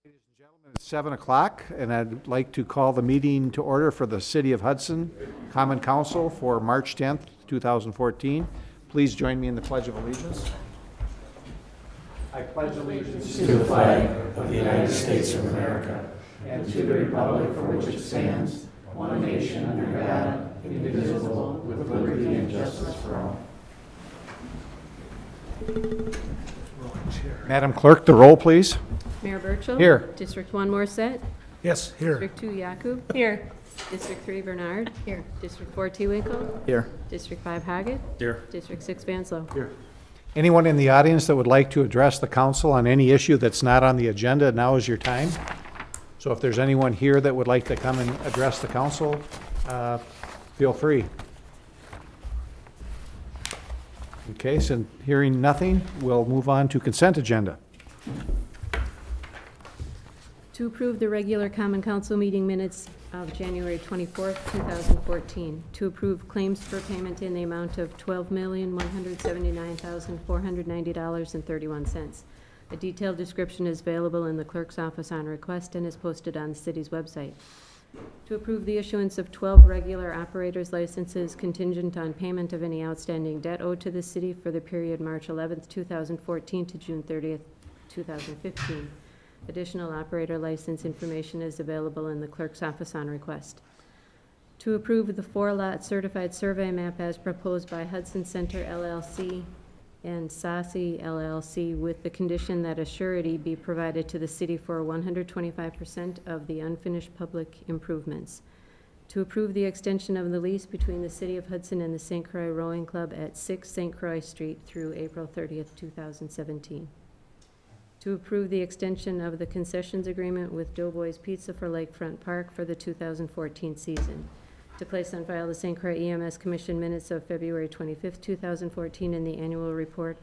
Ladies and gentlemen, it's 7 o'clock, and I'd like to call the meeting to order for the City of Hudson Common Council for March 10th, 2014. Please join me in the Pledge of Allegiance. I pledge allegiance to the flag of the United States of America and to the republic for which it stands, one nation under God, indivisible, with liberty and justice for all. Madam Clerk, the roll, please. Mayor Burchill? Here. District 1, Morset? Yes, here. District 2, Yakub? Here. District 3, Bernard? Here. District 4, Tewinkle? Here. District 5, Haggett? Here. District 6, Vanslo? Here. Anyone in the audience that would like to address the council on any issue that's not on the agenda, now is your time. So if there's anyone here that would like to come and address the council, feel free. Okay, so hearing nothing, we'll move on to consent agenda. To approve the regular Common Council meeting minutes of January 24th, 2014. To approve claims for payment in the amount of $12,179,490.31. A detailed description is available in the clerk's office on request and is posted on the city's website. To approve the issuance of 12 regular operators licenses contingent on payment of any outstanding debt owed to the city for the period March 11th, 2014 to June 30th, 2015. Additional operator license information is available in the clerk's office on request. To approve the 4-lot certified survey map as proposed by Hudson Center LLC and Sassi LLC with the condition that a surety be provided to the city for 125% of the unfinished public improvements. To approve the extension of the lease between the City of Hudson and the St. Croix Rowing Club at 6 St. Croix Street through April 30th, 2017. To approve the extension of the concessions agreement with Doughboys Pizza for Lakefront Park for the 2014 season. To place on file the St. Croix EMS Commission minutes of February 25th, 2014, and the annual report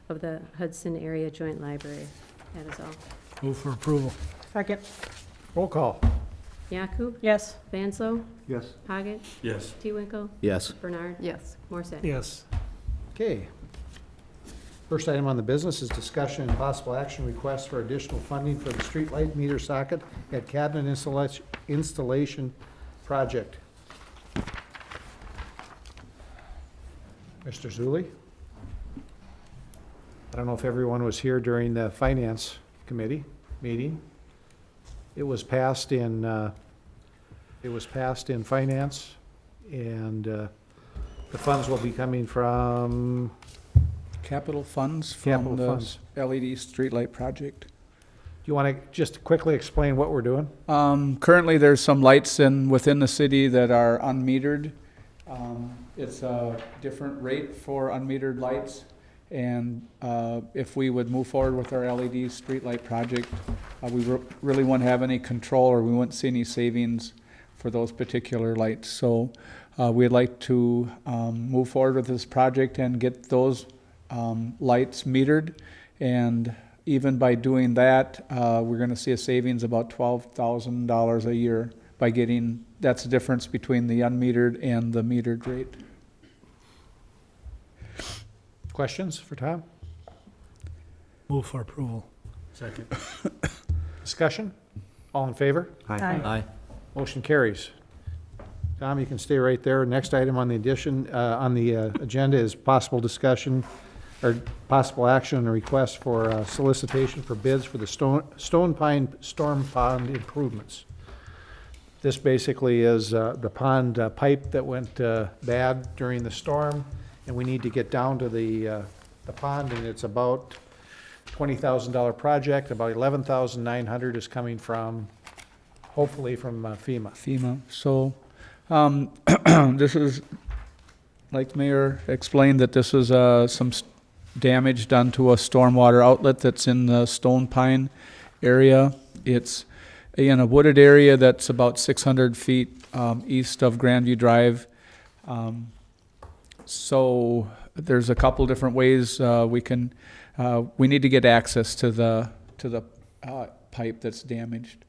of the Hudson Area Joint Library. That is all. Move for approval. Second. Roll call. Yakub? Yes. Vanslo? Yes. Haggett? Yes. Tewinkle? Yes. Bernard? Yes. Morset? Yes. Okay. First item on the business is discussion and possible action request for additional funding for the streetlight meter socket at cabinet installation project. Mr. Zulli? I don't know if everyone was here during the Finance Committee meeting. It was passed in Finance, and the funds will be coming from Capital funds Capital from the funds. LED streetlight project. Do you want to just quickly explain what we're doing? Currently, there's some lights within the city that are unmetered. It's a different rate for unmetered lights, and if we would move forward with our LED streetlight project, we really wouldn't have any control, or we wouldn't see any savings for those particular lights. So we'd like to move forward with this project and get those lights metered, and even by doing that, we're going to see a savings about $12,000 a year by getting, that's the difference between the unmetered and the metered rate. Questions for Tom? Move for approval. Second. Discussion? All in favor? Aye. Motion carries. Tom, you can stay right there. Next item on the agenda is possible discussion or possible action and request for solicitation for bids for the Stone Pine Storm Pond improvements. This basically is the pond pipe that went bad during the storm, and we need to get down to the pond, and it's about $20,000 project. About $11,900 is coming from, hopefully from FEMA. FEMA. So this is, like Mayor explained, that this is some damage done to a stormwater outlet that's in the Stone Pine area. It's in a wooded area that's about 600 feet east of Grandview Drive. So there's a couple different ways we need to get access to the pipe that's damaged.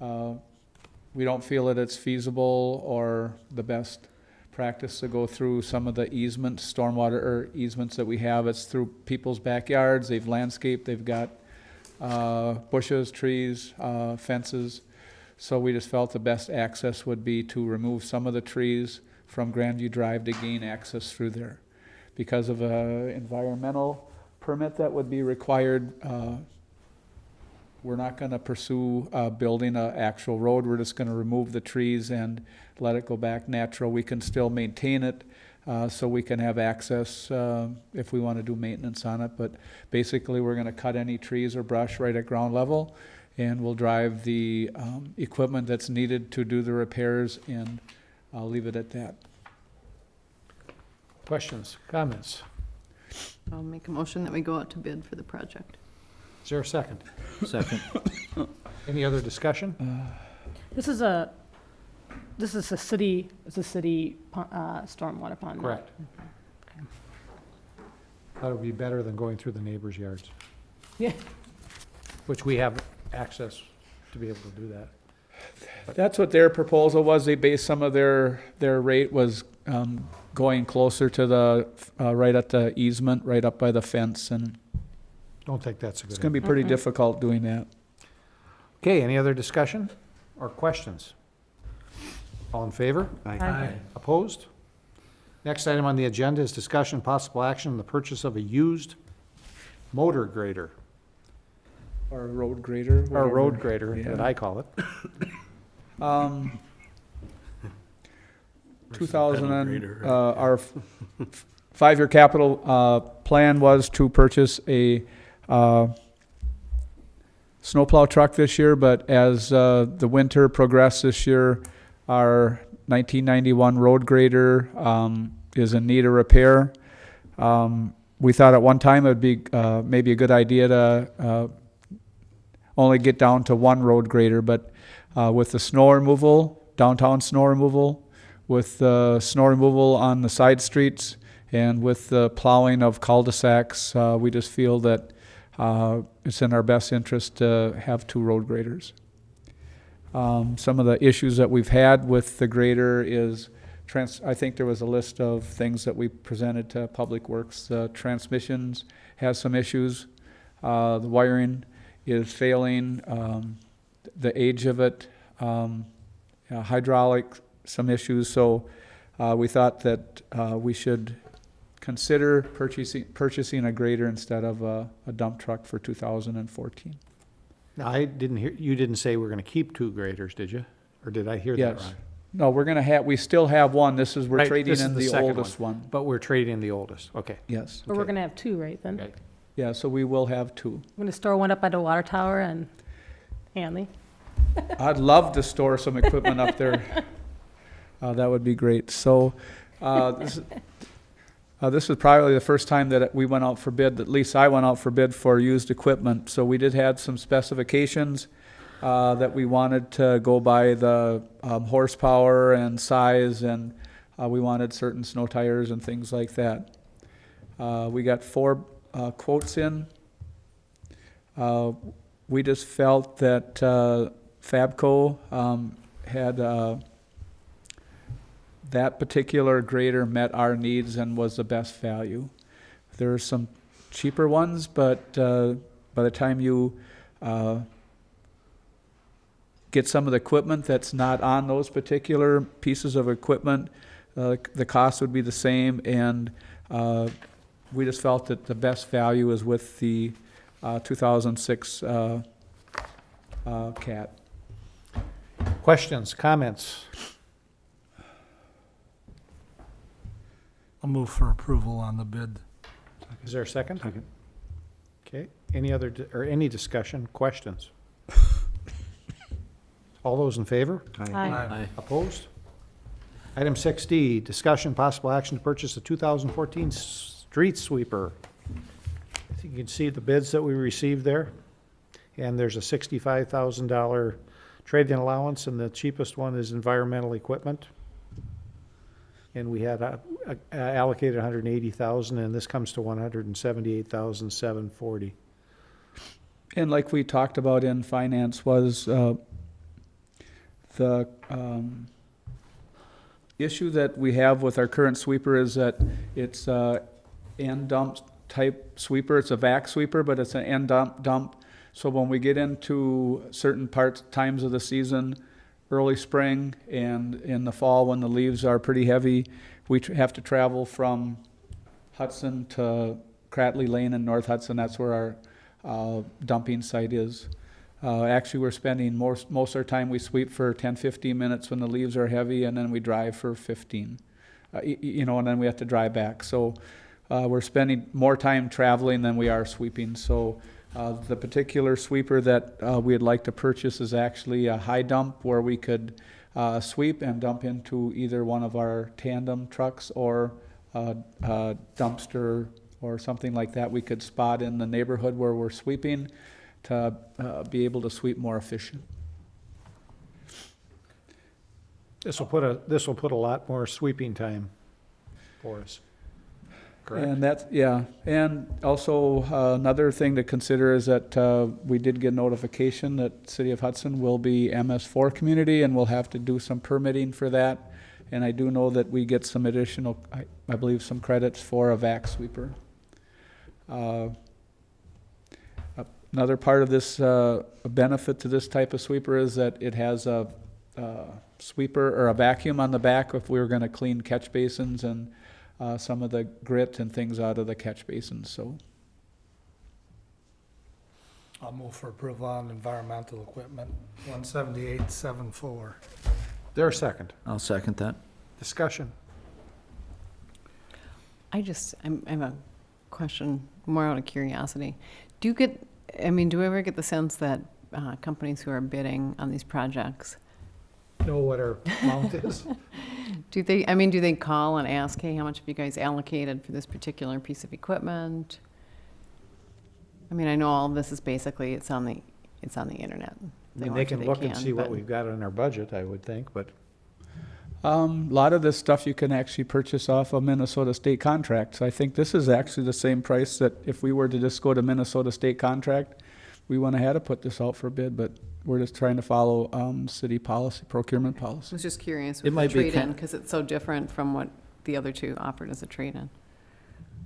We don't feel that it's feasible or the best practice to go through some of the easements, stormwater easements that we have. It's through people's backyards. They've landscaped, they've got bushes, trees, fences. So we just felt the best access would be to remove some of the trees from Grandview Drive to gain access through there. Because of a environmental permit that would be required, we're not gonna pursue building an actual road. We're just gonna remove the trees and let it go back natural. We can still maintain it, so we can have access if we want to do maintenance on it. But basically, we're going to cut any trees or brush right at ground level, and we'll drive the equipment that's needed to do the repairs, and I'll leave it at that. Questions, comments? I'll make a motion that we go out to bid for the project. Is there a second? Second. Any other discussion? This is a city, stormwater pond. Correct. That would be better than going through the neighbors' yards. Yeah. Which we have access to be able to do that. That's what their proposal was. They based some of their rate was going closer to the, right at the easement, right up by the fence, and Don't think that's a good it's idea. gonna be pretty difficult doing that. Okay, any other discussion or questions? All in favor? Aye. Opposed? Next item on the agenda is discussion possible action on the purchase of a used motor grader, Or a road grader. or whatever. road grader, that Yeah. I call it. 2000 and, our 5-year capital plan was to purchase a snowplow truck this year, but as the winter progressed this year, our 1991 road grader is in need of repair. We thought at one time it would be maybe a good idea to only get down to one road grader, but with the snow removal, downtown snow removal, with the snow removal on the side streets, and with the plowing of cul-de-sacs, we just feel that it's in our best interest to have 2 road graders. Some of the issues that we've had with the grader is, I think there was a list of things that we presented to Public Works. Transmissions has some issues. The wiring is failing. The age of it, hydraulic, some issues. So we thought that we should consider purchasing a grader instead of a dump truck for 2014. Now, I didn't hear, you didn't say we're gonna keep 2 graders, did you? Or did I hear that Yes. wrong? No, we still have one. We're Right, trading this is in the the second oldest one. But we're trading the oldest, okay. Yes. But we're Okay. gonna have 2, right, then? Okay. Yeah, so we will have 2. I'm gonna store one up by the water tower and Hanley. I'd love to store some equipment up there. That would be great. So, this is probably the first time that we went out for bid, at least I went out for bid for used equipment. So we did have some specifications that we wanted to go by the horsepower and size, and we wanted certain snow tires and things like that. We got 4 quotes in. We just felt that Fabco had that particular grader met our needs and was the best value. There are some cheaper ones, but by the time you get some of the equipment that's not on those particular pieces of equipment, the cost would be the same, and we just felt that the best value is with the 2006 Cat. Questions, comments? I'll move for approval on the bid. Is there a second? Second. Okay, any other, or any discussion, questions? All those in favor? Aye. Opposed? Item 6D, discussion possible action to purchase a 2014 street sweeper. I think you can see the bids that we received there. And there's a $65,000 trade-in allowance, and the cheapest one is environmental equipment. And we had allocated 180,000, and this comes to 178,740. And like we talked about in finance was the issue that we have with our current sweeper is that it's a end dump type sweeper. It's a vac sweeper, but it's an end dump. So when we get into certain times of the season, early spring and in the fall when the leaves are pretty heavy, we have to travel from Hudson to Cratley Lane in North Hudson. That's where our dumping site is. Actually, we're spending most of our time, we sweep for 10, 15 minutes when the leaves are heavy, and then we drive for 15. And then we have to drive back. So we're spending more time traveling than we are sweeping. So the particular sweeper that we'd like to purchase is actually a high dump where we could sweep and dump into either one of our tandem trucks or a dumpster or something like that we could spot in the neighborhood where we're sweeping to be able to sweep more efficient. This will put a lot more sweeping time for us. Correct? And that's, yeah, and also another thing to consider is that we did get notification that City of Hudson will be MS4 community, and we'll have to do some permitting for that. And I do know that we get some additional, I believe, some credits for a vac sweeper. Another part of this benefit to this type of sweeper is that it has a sweeper or a vacuum on the back if we were going to clean catch basins and some of the grit and things out of the catch basins. So I'll move for approval on environmental equipment, 178.74. There a second? I'll second that. Discussion? I have a question more out of curiosity. Do we ever get the sense that companies who are bidding on these projects, Know what our amount is? do they call and ask, hey, how much have you guys allocated for this particular piece of equipment? I mean, I know all of this is basically, it's on the internet. I mean, they can look and see what we've got in our budget, I would think, but a lot of this stuff you can actually purchase off of Minnesota state contracts. I think this is actually the same price that if we were to just go to Minnesota state contract, we went ahead to put this out for bid, but we're just trying to follow city policy, procurement I policy. was just curious It with the might be trade-in, because it's so different from what the other two offered as a trade-in.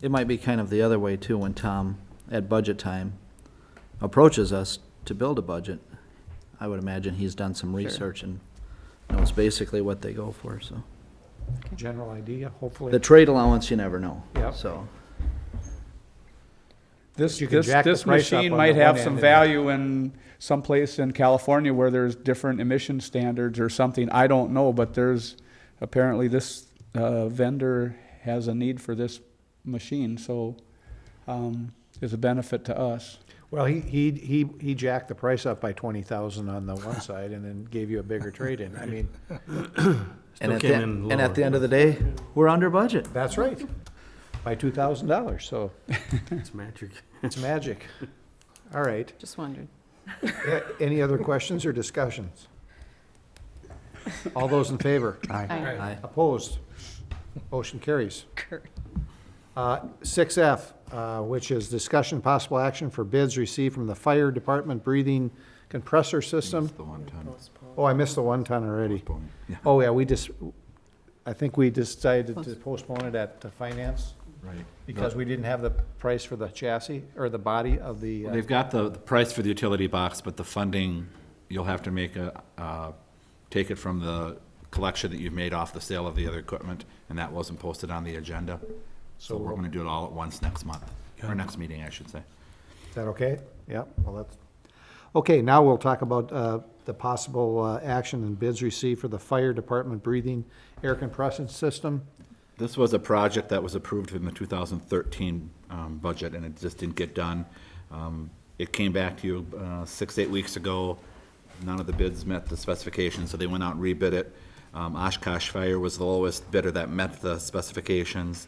It might be kind of the other way too, when Tom, at budget time, approaches us to build a budget. I would imagine he's done some research and knows basically what they go for, so. general idea, hopefully. The trade allowance, you never know. Yep. So, This You can jack the price up machine on might the have one some end and- value in some place in California where there's different emission standards or something. I don't know, but there's, apparently this vendor has a need for this machine, so is a benefit to us. Well, he jacked the price up by 20,000 on the one side and then gave you a bigger trade-in. I mean, and at came in the lower. end of the day, we're under budget. that's right, by $2,000, so It's magic. it's magic. All right. Just wondered. Any other questions or discussions? All those in favor? Aye. Aye. Opposed? Motion carries. 6F, which is discussion possible action for bids received from the fire department breathing compressor system. The 1 ton. Oh, I missed the 1 ton already. Yeah. Oh, yeah, I think we decided to postpone it at the finance Right. because we didn't have the price for the chassis or the body of the, They've got the price for the utility box, but the funding, you'll have to make take it from the collection that you've made off the sale of the other equipment, and that wasn't posted on the agenda. So we're gonna do it all at once next month, or next meeting, I should say. is that okay? Yeah, well, that's, okay, now we'll talk about the possible action and bids received for the fire department breathing air compression system. This was a project that was approved in the 2013 budget, and it just didn't get done. It came back to you 6, 8 weeks ago. None of the bids met the specifications, so they went out and rebid it. Oshkosh Fire was the lowest bidder that met the specifications.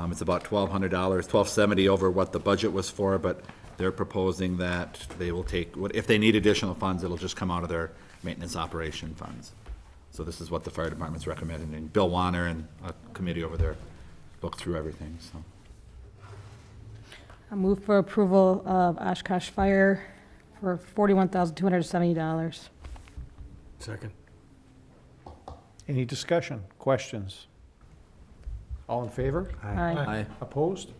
It's about $1,200, $1,270 over what the budget was for, but they're proposing that they will take, if they need additional funds, it'll just come out of their maintenance operation funds. So this is what the fire department's recommending. Bill Warner and a committee over there looked through everything, so. I move for approval of Oshkosh Fire for $41,270. Second. Any discussion, questions? All in favor? Aye. Aye. Opposed?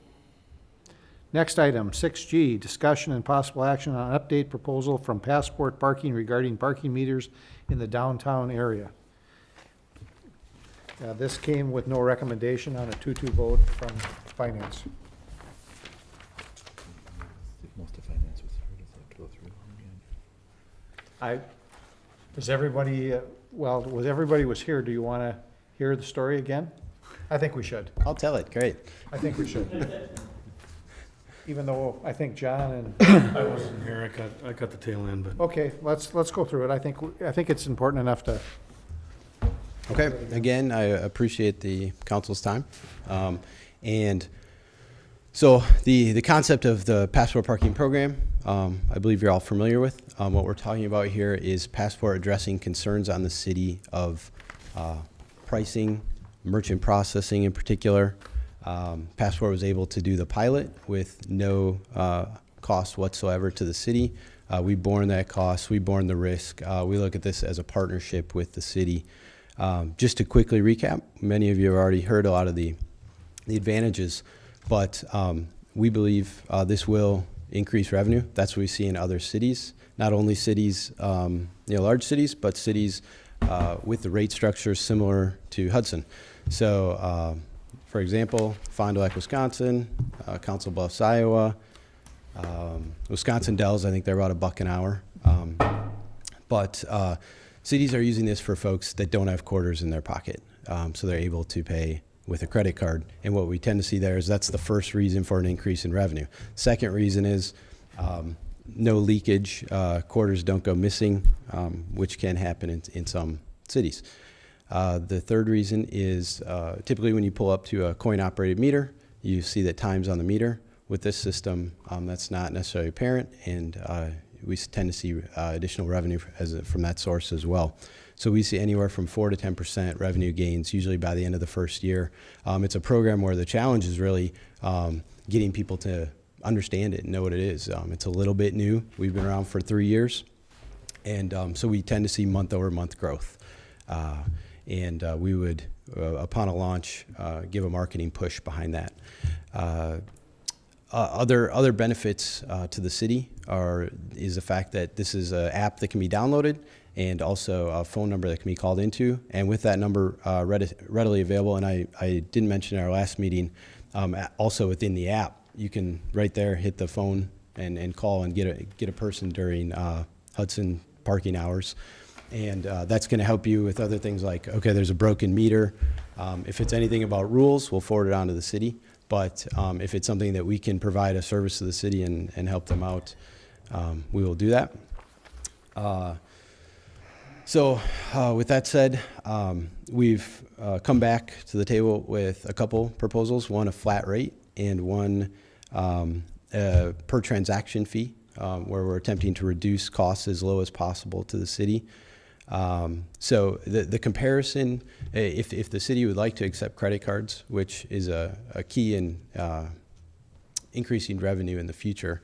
Next item, 6G, discussion and possible action on update proposal from Passport Parking regarding parking meters in the downtown area. This came with no recommendation on a 2-2 vote from Finance. Most of finance was here, does that go through again? Was everybody, was everybody was here, do you want to hear the story again? I think we should. I'll tell it, great. I think we should. Even though I think John and, I wasn't here, I cut the tail end, but. okay, let's go through it. I think it's important enough to, Okay, again, I appreciate the council's time. And so the concept of the Passport Parking Program, I believe you're all familiar with. What we're talking about here is Passport addressing concerns on the city of pricing, merchant processing in particular. Passport was able to do the pilot with no cost whatsoever to the city. We borne that cost, we borne the risk. We look at this as a partnership with the city. Just to quickly recap, many of you have already heard a lot of the advantages, but we believe this will increase revenue. That's what we see in other cities, not only cities, large cities, but cities with the rate structure similar to Hudson. So, for example, Fond du Lac, Wisconsin, Council Bluffs, Iowa, Wisconsin Dells, I think they're about $1 an hour. But cities are using this for folks that don't have quarters in their pocket, so they're able to pay with a credit card. And what we tend to see there is that's the first reason for an increase in revenue. Second reason is no leakage. Quarters don't go missing, which can happen in some cities. The third reason is typically when you pull up to a coin-operated meter, you see that time's on the meter. With this system, that's not necessarily apparent, and we tend to see additional revenue from that source as well. So we see anywhere from 4 to 10% revenue gains, usually by the end of the first year. It's a program where the challenge is really getting people to understand it and know what it is. It's a little bit new. We've been around for 3 years, and so we tend to see month-over-month growth. And we would, upon a launch, give a marketing push behind that. Other benefits to the city is the fact that this is an app that can be downloaded and also a phone number that can be called into. And with that number readily available, and I didn't mention in our last meeting, also within the app, you can right there hit the phone and call and get a person during Hudson parking hours. And that's going to help you with other things like, okay, there's a broken meter. If it's anything about rules, we'll forward it on to the city. But if it's something that we can provide a service to the city and help them out, we will do that. So with that said, we've come back to the table with a couple proposals, one a flat rate and one per transaction fee, where we're attempting to reduce costs as low as possible to the city. So the comparison, if the city would like to accept credit cards, which is a key in increasing revenue in the future,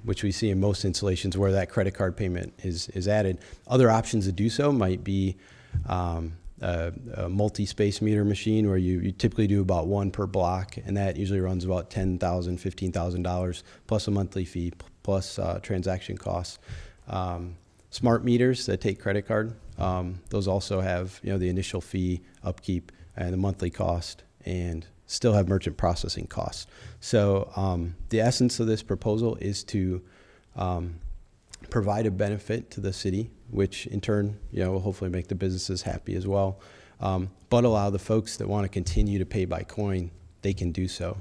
which we see in most installations where that credit card payment is added. Other options to do so might be a multi-space meter machine where you typically do about one per block, and that usually runs about $10,000, $15,000 plus a monthly fee plus transaction costs. Smart meters that take credit card, those also have the initial fee, upkeep, and the monthly cost, and still have merchant processing costs. So the essence of this proposal is to provide a benefit to the city, which in turn will hopefully make the businesses happy as well, but allow the folks that want to continue to pay by coin, they can do so.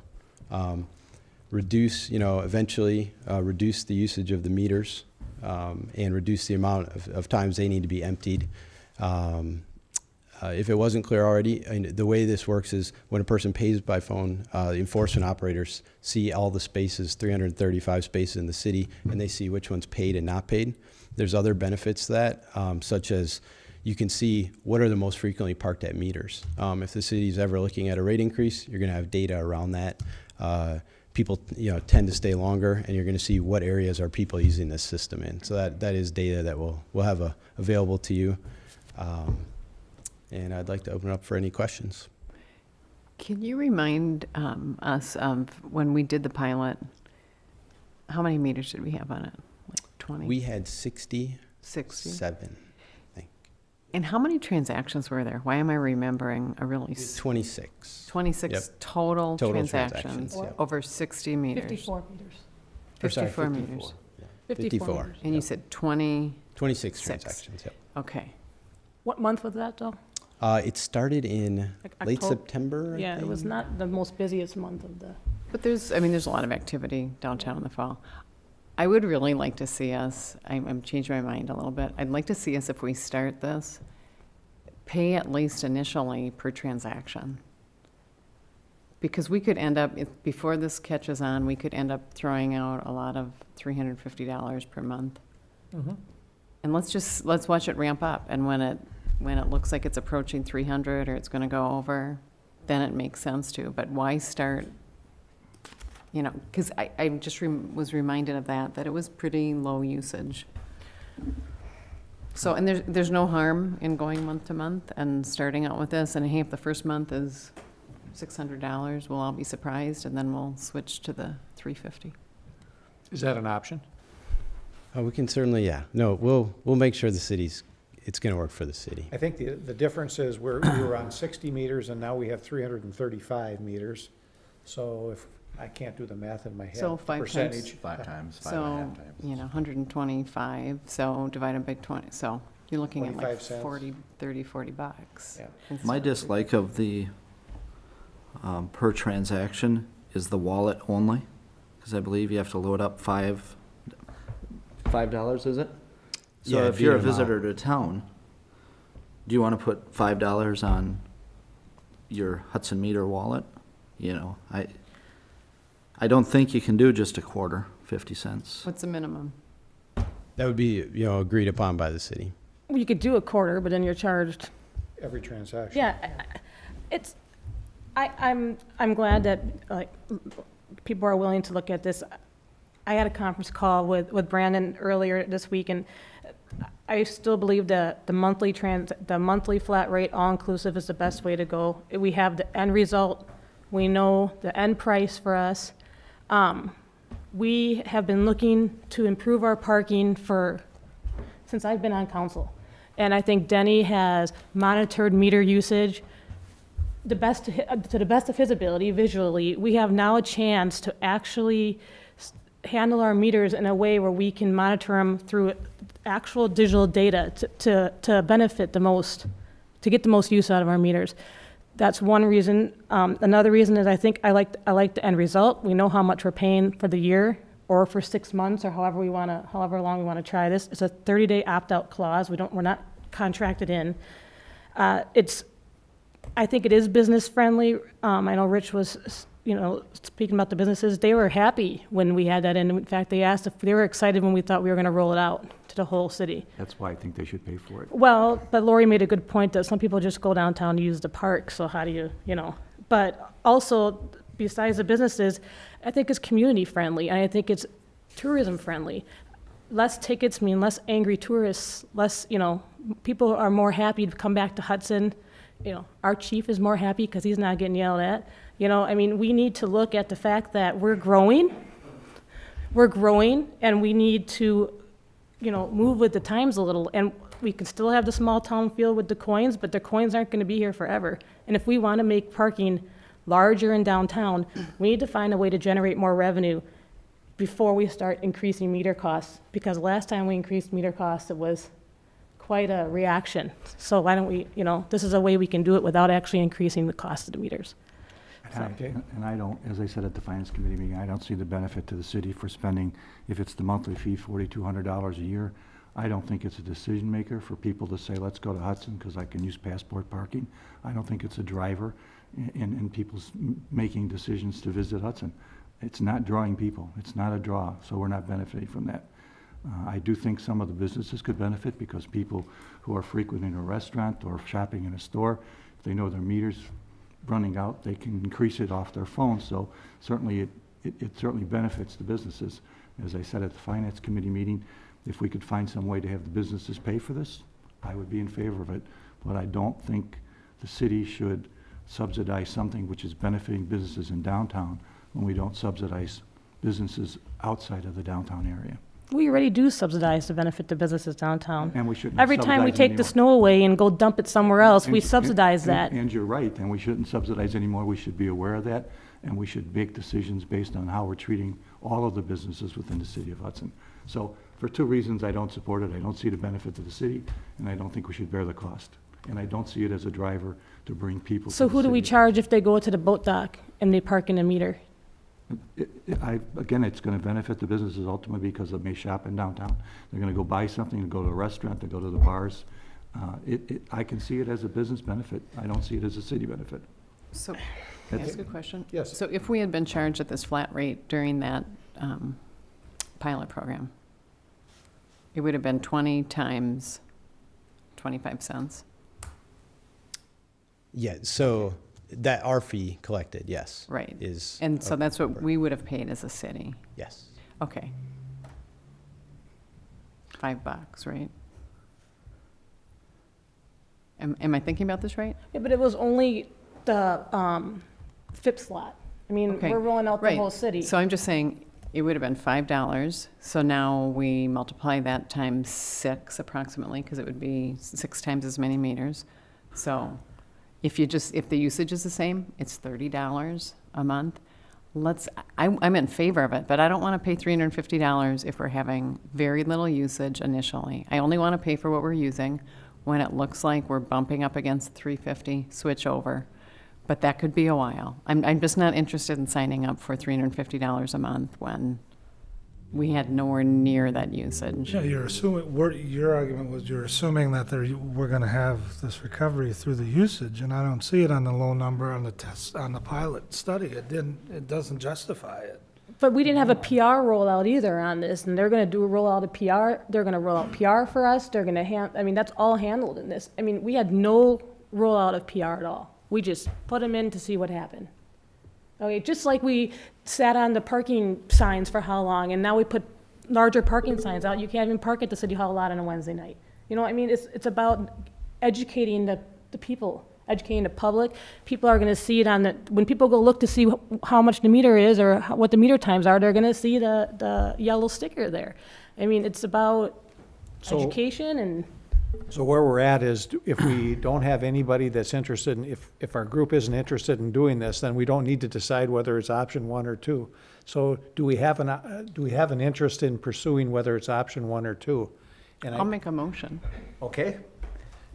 Eventually reduce the usage of the meters. And reduce the amount of times they need to be emptied. If it wasn't clear already, the way this works is when a person pays by phone, the enforcement operators see all the spaces, 335 spaces in the city, and they see which one's paid and not paid. There's other benefits to that, such as you can see what are the most frequently parked at meters. If the city's ever looking at a rate increase, you're going to have data around that. People tend to stay longer, and you're going to see what areas are people using this system in. So that is data that we'll have available to you. And I'd like to open up for any questions. Can you remind us of when we did the pilot, how many meters did we have on it? Like 20? We had 67, 60? I think. And how many transactions were there? Why am I remembering a really 26. 26 Yep. total Total transactions transactions, yep. over 60 meters? 54 meters. Or sorry, 54 meters. Yeah. 54 meters. And you said 20, 26 Six. transactions, yep. okay. What month was that, though? It started in Like late October? September, I Yeah, it was think. not the most busiest month of the, But there's a lot of activity downtown in the fall. I would really like to see us, I'm changing my mind a little bit. I'd like to see us, if we start this, pay at least initially per transaction. Because we could end up, before this catches on, we could end up throwing out a lot of $350 per month. And let's watch it ramp up. And when it looks like it's approaching 300 or it's going to go over, then it makes sense to. But why start, because I just was reminded of that it was pretty low usage. So, and there's no harm in going month to month and starting out with this. And hey, if the first month is $600, we'll all be surprised, and then we'll switch to the 350. Is that an option? Oh, we can certainly, yeah. No, we'll make sure it's going to work for the city. I think the difference is we were on 60 meters and now we have 335 meters. So if, I can't do the math in my head. So 5 times. Percentage. 5 times, 5.5 So, times. 125, so divided by 20, so you're looking at like 25 cents. 40, 30, 40 bucks. Yeah. instead My of- dislike of the per transaction is the wallet only, because I believe you have to load up $5, is it? So Yeah, if you're a via amount. visitor to town, do you want to put $5 on your Hudson meter wallet? I don't think you can do just a quarter, 50 cents. What's the minimum? That would be, agreed upon by the city. you could do a quarter, but then you're charged. Every transaction. Yeah, it's, I'm glad that, like, people are willing to look at this. I had a conference call with Brandon earlier this week, and I still believe that the monthly flat rate, all-inclusive, is the best way to go. We have the end result. We know the end price for us. We have been looking to improve our parking since I've been on council. And I think Denny has monitored meter usage to the best of his ability visually. We have now a chance to actually handle our meters in a way where we can monitor them through actual digital data to benefit the most, to get the most use out of our meters. That's one reason. Another reason is I think I like the end result. We know how much we're paying for the year or for 6 months or however long we want to try this. It's a 30-day opt-out clause. We're not contracted in. I think it is business friendly. I know Rich was, speaking about the businesses. They were happy when we had that in. In fact, they asked if they were excited when we thought we were going to roll it out to the whole city. That's why I think they should pay for it. Well, but Lori made a good point that some people just go downtown to use the park, so how do you, But also, besides the businesses, I think it's community friendly, and I think it's tourism friendly. Less tickets mean less angry tourists, less, people are more happy to come back to Hudson. Our chief is more happy because he's not getting yelled at. We need to look at the fact that we're growing, and we need to, move with the times a little. And we can still have the small town feel with the coins, but the coins aren't going to be here forever. And if we want to make parking larger in downtown, we need to find a way to generate more revenue before we start increasing meter costs. Because last time we increased meter costs, it was quite a reaction. So why don't we, this is a way we can do it without actually increasing the cost of the meters. And I don't, as I said at the Finance Committee meeting, I don't see the benefit to the city for spending, if it's the monthly fee, $4,200 a year. I don't think it's a decision maker for people to say, let's go to Hudson because I can use passport parking. I don't think it's a driver in people's making decisions to visit Hudson. It's not drawing people. It's not a draw, so we're not benefiting from that. I do think some of the businesses could benefit because people who are frequenting a restaurant or shopping in a store, if they know their meter's running out, they can increase it off their phone. So certainly it certainly benefits the businesses. As I said at the Finance Committee meeting, if we could find some way to have the businesses pay for this, I would be in favor of it. But I don't think the city should subsidize something which is benefiting businesses in downtown when we don't subsidize businesses outside of the downtown area. We already do subsidize to benefit the businesses downtown. And we shouldn't Every time we subsidize take the anymore. snow away and go dump it somewhere else, we And- subsidize that. And you're right, and we shouldn't subsidize anymore. We should be aware of that, and we should make decisions based on how we're treating all of the businesses within the city of Hudson. So for two reasons, I don't support it. I don't see the benefit to the city, and I don't think we should bear the cost. And I don't see it as a driver to bring people to So the who do we city. charge if they go to the boat dock and they park in a meter? Again, it's gonna benefit the businesses ultimately because they may shop in downtown. They're gonna go buy something, go to a restaurant, they go to the bars. I can see it as a business benefit. I don't see it as a city benefit. So, can I ask a question? Yes. So if we had been charged at this flat rate during that pilot program, it would have been 20 times 25 cents. Yeah, so that our fee collected, yes. Right. Is. And so that's what we would have paid as a city. Yes. Okay. $5, right? Am I thinking about this right? Yeah, but it was only the FIP slot. I mean, Okay, we're rolling out the right. whole city. So I'm just saying, it would have been $5. So now we multiply that times 6 approximately, because it would be 6 times as many meters. So if the usage is the same, it's $30 a month. I'm in favor of it, but I don't want to pay $350 if we're having very little usage initially. I only want to pay for what we're using. When it looks like we're bumping up against $350, switch over. But that could be a while. I'm just not interested in signing up for $350 a month when we had nowhere near that usage. Yeah, you're assuming, your argument was you're assuming that we're gonna have this recovery through the usage, and I don't see it on the low number on the test, on the pilot study. It doesn't justify it. But we didn't have a PR rollout either on this, and they're gonna do a rollout of PR. They're gonna roll out PR for us. They're gonna I mean, that's all handled in this. I mean, we had no rollout of PR at all. We just put them in to see what happened. Okay, just like we sat on the parking signs for how long, and now we put larger parking signs out. You can't even park at the city hall lot on a Wednesday night. You know, I mean, it's about educating the people, educating the public. People are gonna see it when people go look to see how much the meter is or what the meter times are, they're gonna see the yellow sticker there. I mean, it's about So- education and, So where we're at is, if we don't have anybody that's interested, if our group isn't interested in doing this, then we don't need to decide whether it's option 1 or 2. So do we have an interest in pursuing whether it's option 1 or 2? And I'll make a motion. Okay.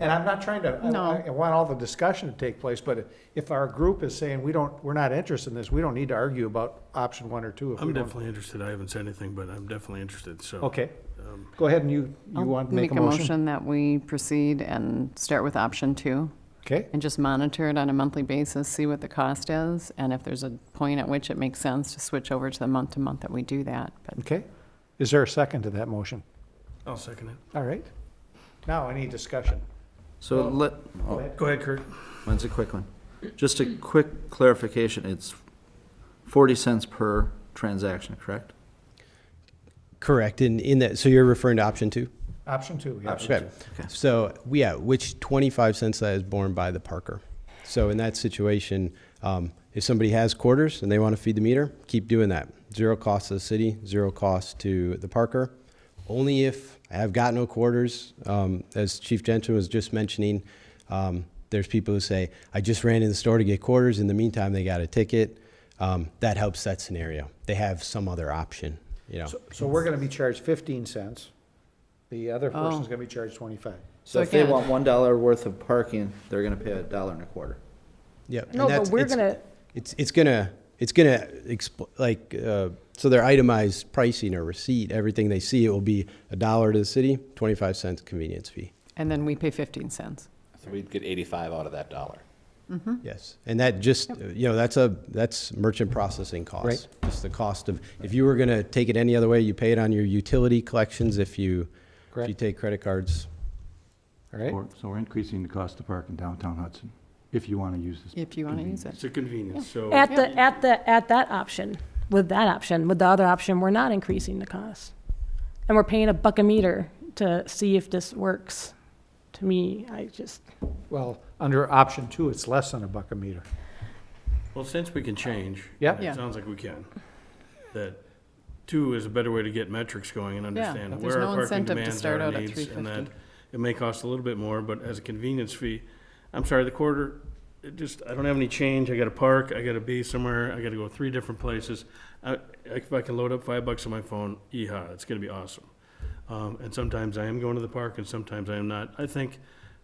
And I'm not trying to, No. I want all the discussion to take place, but if our group is saying we're not interested in this, we don't need to argue about option 1 or 2. If we I'm don't- definitely interested. I haven't said anything, but I'm definitely interested, so. Okay. Go ahead, and you I'll want to make a motion? that we proceed and start with option 2. Okay, And just monitor it on a monthly basis, see what the cost is, and if there's a point at which it makes sense to switch over to the month-to-month, that we do that. But okay. Is there a second to that motion? I'll second it. All right. Now, any discussion? So Go ahead, Kurt. mine's a quick one. Just a quick clarification, it's 40 cents per transaction, correct? Correct. In that, so you're referring to option 2? Option 2, yeah. Option Okay. So, yeah, which 25 cents that is borne by the parker. So in that situation, if somebody has quarters and they want to feed the meter, keep doing that. Zero cost to the city, zero cost to the parker. Only if I have got no quarters, as Chief Gentry was just mentioning, there's people who say, I just ran in the store to get quarters. In the meantime, they got a ticket. That helps that scenario. They have some other option, you know. So we're gonna be charged 15 cents. The other Oh. person's gonna be charged 25. So So if they again- want $1 worth of parking, they're gonna pay $1.25. Yep. no, but we're gonna, It's gonna so their itemized pricing or receipt, everything they see, it will be $1 to the city, 25 cents convenience fee. And then we pay 15 cents. So we'd get 85 out of that dollar. Yes, and that just, that's merchant processing costs. Right. Just the cost of, if you were gonna take it any other way, you pay it on your utility collections if you Correct. take credit cards. All right? So we're increasing the cost to park in downtown Hudson, if you want to use this. If you want to use it. It's a convenience, so. at that option, with the other option, we're not increasing the cost. And we're paying $1 a meter to see if this works. To me, I just, Well, under option 2, it's less than $1 a meter. Well, since we can change. Yep. and Yeah. It sounds like we can. That 2 is a better way to get metrics going and understand there's where no our parking incentive to demands start are, out at needs, and that $3.50. it may cost a little bit more, but as a convenience fee, I'm sorry, the quarter, I don't have any change, I gotta park, I gotta be somewhere, I gotta go 3 different places. If I can load up $5 on my phone, yeehaw, it's gonna be awesome. And sometimes I am going to the park and sometimes I am not. I think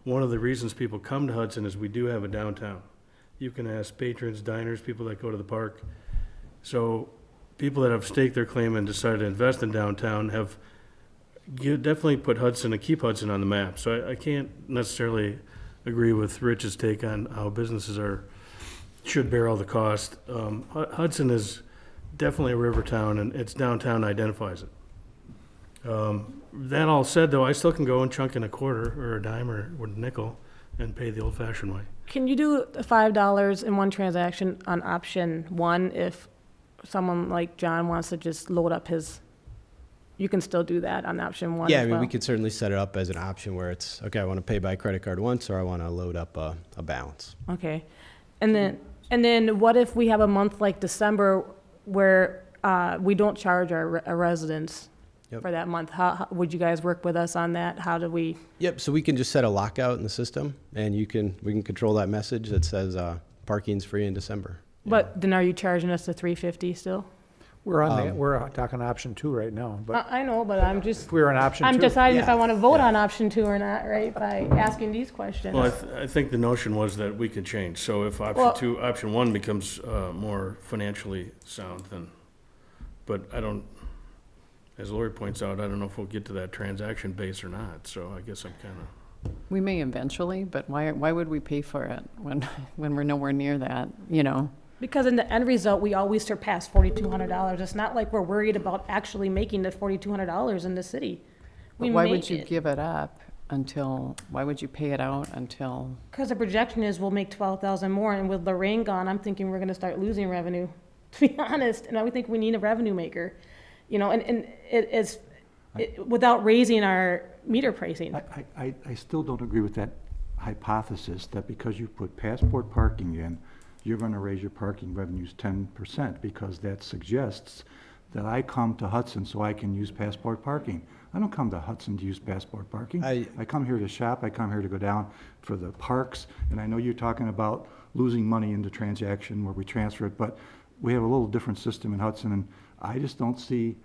one of the reasons people come to Hudson is we do have a downtown. You can ask patrons, diners, people that go to the park. So people that have staked their claim and decided to invest in downtown have definitely put Hudson and keep Hudson on the map. So I can't necessarily agree with Rich's take on how businesses should bear all the cost. Hudson is definitely a river town and its downtown identifies it. That all said, though, I still can go and chunk in a quarter or a dime or a nickel and pay the old-fashioned way. can you do $5 in one transaction on option 1 if someone like John wants to just load up his, you can still do that on option 1 Yeah, as I mean, well? we could certainly set it up as an option where it's, okay, I want to pay by credit card once, or I want to load up a balance. Okay. And then what if we have a month like December where we don't charge our residents Yep. for that month? How would you guys work with us on that? How do we? Yep, so we can just set a lockout in the system, and we can control that message that says parking's free in December. But then are you charging us the $3.50 still? We're talking option 2 right now, but I know, but I'm just, if we were on option 2. I'm deciding if Yeah. I want to vote Yeah. on option 2 or not, right, by asking these questions. Well, I think the notion was that we could change. So if Well- option 1 becomes more financially sound, then, but I don't, as Lori points out, I don't know if we'll get to that transaction base or not. So I guess I'm kind of. We may eventually, but why would we pay for it when, when we're nowhere near that, you know? Because in the end result, we always surpass $4,200. It's not like we're worried about actually making the $4,200 in the city. But why would you give it up until, why would you pay it out until? Because the projection is we'll make 12,000 more, and with Lorraine gone, I'm thinking we're gonna start losing revenue, to be honest, and I would think we need a revenue maker. You know, and without raising our meter pricing. I still don't agree with that hypothesis that because you put passport parking in, you're going to raise your parking revenues 10%, because that suggests that I come to Hudson so I can use passport parking. I don't come to Hudson to use passport parking. I come here to shop, I come here to go down for the parks, and I know you're talking about losing money in the transaction where we transfer it, but we have a little different system in Hudson, and I just don't see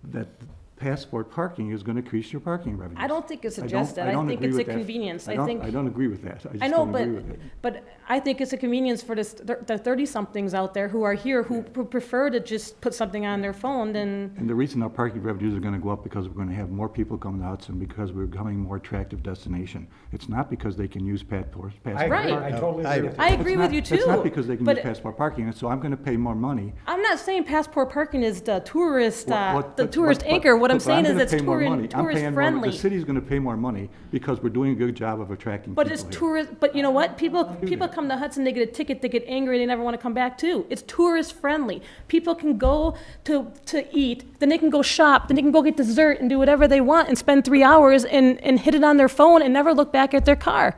that passport parking is going to increase your parking revenues. I don't think it's I don't- suggested. I don't think agree it's a with that. convenience. I don't agree with that. I just know, don't agree with it. but I think it's a convenience for the 30-somethings out there who are here who prefer to just put something on their phone than, And the reason our parking revenues are going to go up because we're going to have more people come to Hudson because we're becoming a more attractive destination. It's not because they can use passport. I agree. Right. I totally I agree with you. I agree with you too. It's not because they can but use passport parking, and so I'm going to pay more money. I'm not saying passport parking is the tourist, What- the but- tourist but- anchor. What I'm but saying is gonna it's pay more money. I'm tourist paying more- friendly. The city's going to pay more money because we're doing a good job of attracting people But it's here. tourist, but you know what? People come to Hudson, they get a ticket, they get angry, they never want to come back too. It's tourist friendly. People can go to eat, then they can go shop, then they can go get dessert and do whatever they want and spend 3 hours and hit it on their phone and never look back at their car.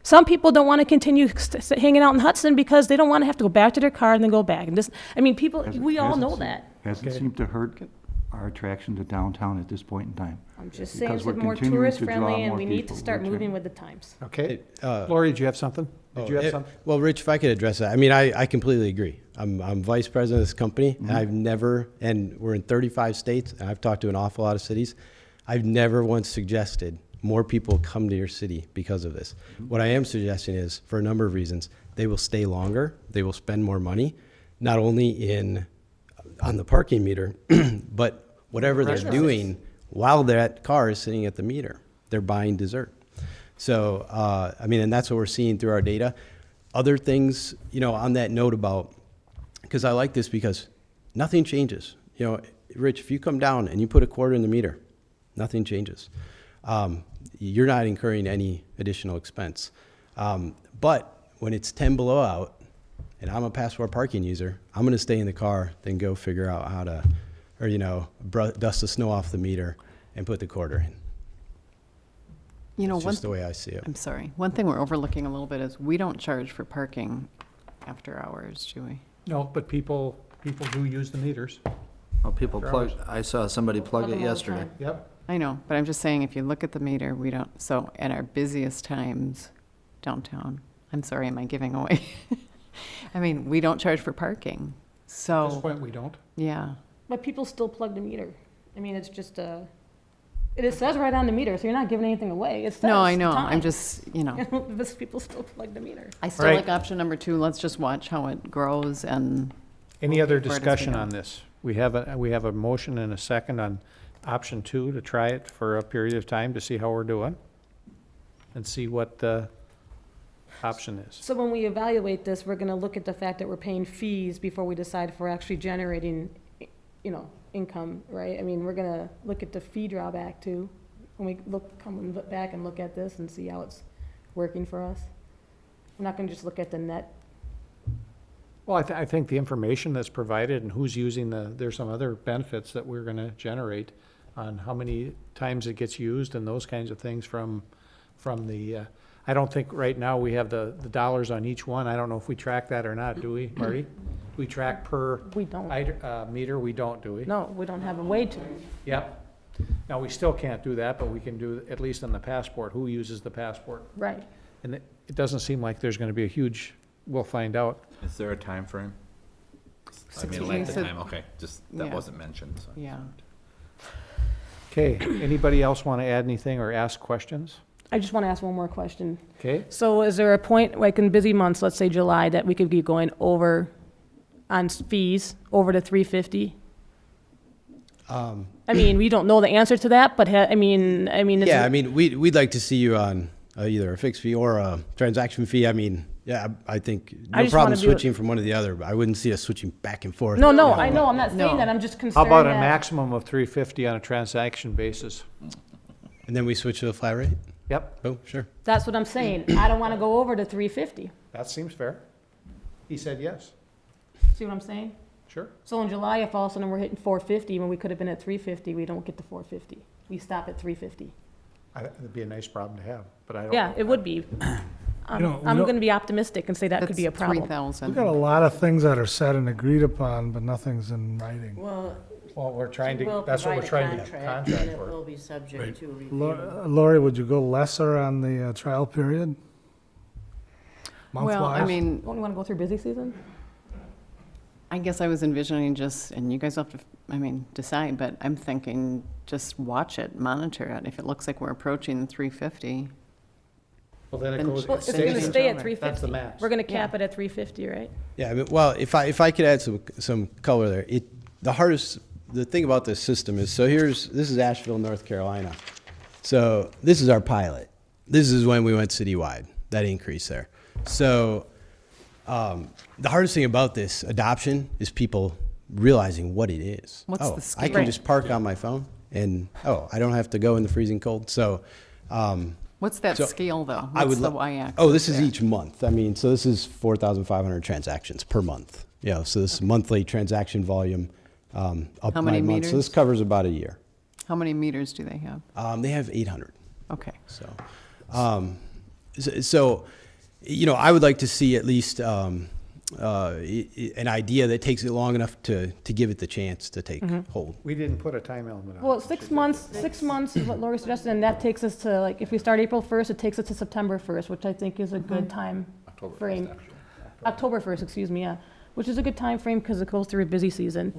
Some people don't want to continue hanging out in Hudson because they don't want to have to go back to their car and then go back. And this, I mean, people, Hasn't- we all hasn't know seemed- that. Hasn't seemed to hurt our attraction to downtown at this point in time. I'm just saying Because it's we're more continuing tourist to draw friendly and more we need to people. start We're trying- moving with the times. Okay. Hey, Lori, did you have something? Did you have something? Well, Rich, if I could address that, I mean, I completely agree. I'm vice president of this company, and I've never, and we're in 35 states, and I've talked to an awful lot of cities. I've never once suggested more people come to your city because of this. What I am suggesting is, for a number of reasons, they will stay longer, they will spend more money, not only on the parking meter, but whatever they're doing while that car is sitting at the meter. They're buying dessert. So, I mean, and that's what we're seeing through our data. Other things, on that note about, because I like this because nothing changes. Rich, if you come down and you put a quarter in the meter, nothing changes. You're not incurring any additional expense. But when it's 10 below out, and I'm a passport parking user, I'm going to stay in the car, then go figure out how to, dust the snow off the meter and put the quarter in. You know, It's one, just the way I see it. I'm sorry, one thing we're overlooking a little bit is we don't charge for parking after hours, do we? No, but people do use the meters. Well, people After plug, hours. I saw somebody plug Plug it 'em all the yesterday. time. Yep. I know, but I'm just saying, if you look at the meter, we don't, so at our busiest times downtown, I'm sorry, am I giving away? I mean, we don't charge for parking, At this so, point, we don't. yeah. But people still plug the meter. I mean, it's just it says right on the meter, so you're not giving anything away. It says No, I the know, I'm time. just, you know, But people still plug the meter. I still Right. like option number 2, let's just watch how it grows and, Any other Where does it discussion go? on this? We have a motion and a second on option 2 to try it for a period of time to see how we're doing and see what the option is. So when we evaluate this, we're gonna look at the fact that we're paying fees before we decide if we're actually generating, income, right? I mean, we're gonna look at the fee drawback too, when we come and look back and look at this and see how it's working for us. We're not gonna just look at the net. Well, I think the information that's provided and who's using there's some other benefits that we're gonna generate on how many times it gets used and those kinds of things from the, I don't think right now we have the dollars on each one. I don't know if we track that or not, do we, Marty? We track per We don't. meter, we don't, do we? No, we don't have a way to. Yep. Now, we still can't do that, but we can do, at least on the passport, who uses the passport? Right. And it doesn't seem like there's gonna be a huge, we'll find out. Is there a time frame? I 60 mean, length days. of time, okay, just, that Yeah. wasn't mentioned, so. yeah. Okay, anybody else wanna add anything or ask questions? I just wanna ask one more question. Okay, So is there a point, like in busy months, let's say July, that we could be going over on fees, over to 350? I mean, we don't know the answer to that, but I mean, is Yeah, it- I mean, we'd like to see you on either a fixed fee or a transaction fee. I mean, yeah, I think I no just problem wanna do it- switching from one to the other, but I wouldn't see us switching back and forth. No, you know. I know, I'm not saying No. that, I'm just how concerned about a that- maximum of 350 on a transaction basis? And then we switch to a flat rate? Yep, Oh, sure. That's what I'm saying. I don't wanna go over to 350. that seems fair. He said yes, See what I'm saying? sure. So in July, if all of a sudden we're hitting 450, when we could have been at 350, we don't get to 450. We stop at 350. It'd be a nice problem to have, but I don't. Yeah, it would be. You know, we I'm don't- gonna be optimistic and say that could be a That's problem. 3,000. We got a lot of things that are said and agreed upon, but nothing's in writing. Well, Well, we're trying we will to, that's what we're provide trying a to contract, contract and it for. will be subject to review. Lori, would you go lesser on the trial period? Well, I Month-wise? mean, Don't you wanna go through busy season? I guess I was envisioning just, and you guys have to, decide, but I'm thinking just watch it, monitor it. If it looks like we're approaching 350, Well, then it Then- goes. Well, it it's stays gonna in stay at That's 350. the max. We're gonna cap it at 350, right? Yeah, I mean, well, if I could add some color there, the thing about this system is, this is Asheville, North Carolina. So this is our pilot. This is when we went citywide, that increase there. So the hardest thing about this adoption is people realizing what it is. What's Oh, the I scale? can just park on my phone and, I don't have to go in the freezing cold. So, what's that So, scale though? I What's would the lo- y-axis? Oh, this is there? each month. I mean, so this is 4,500 transactions per month. So this is monthly transaction volume up How many by month. So this meters? covers about a year. How many meters do they have? They have 800. Okay. So, I would like to see at least an idea that takes it long enough to give it the chance to take hold. We didn't put a time element on it. Well, 6 months is what Laura suggested, and that takes us to, like, if we start April 1st, it takes us to September 1st, which I think is a good time October frame. 1st, actually. October 1st, excuse me, yeah, which is a good time frame because it goes through a busy season.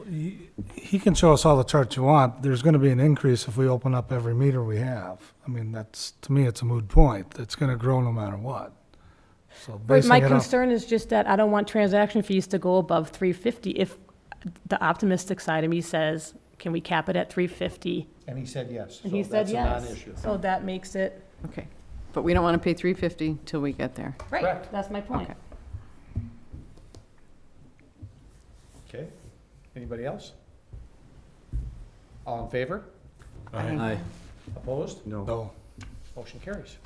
He can show us all the charts you want. There's gonna be an increase if we open up every meter we have. I mean, to me, it's a moot point. It's gonna grow no matter what. So But basing my it on- concern is just that I don't want transaction fees to go above 350 if the optimistic side of me says, can we cap it at 350? And he said yes. And so he said that's a yes. non-issue. So that makes it, Okay. But we don't want to pay 350 till we get there. right, Correct. that's my point. Okay. Okay, anybody else? All in favor? Aye. Opposed? No. Motion carries.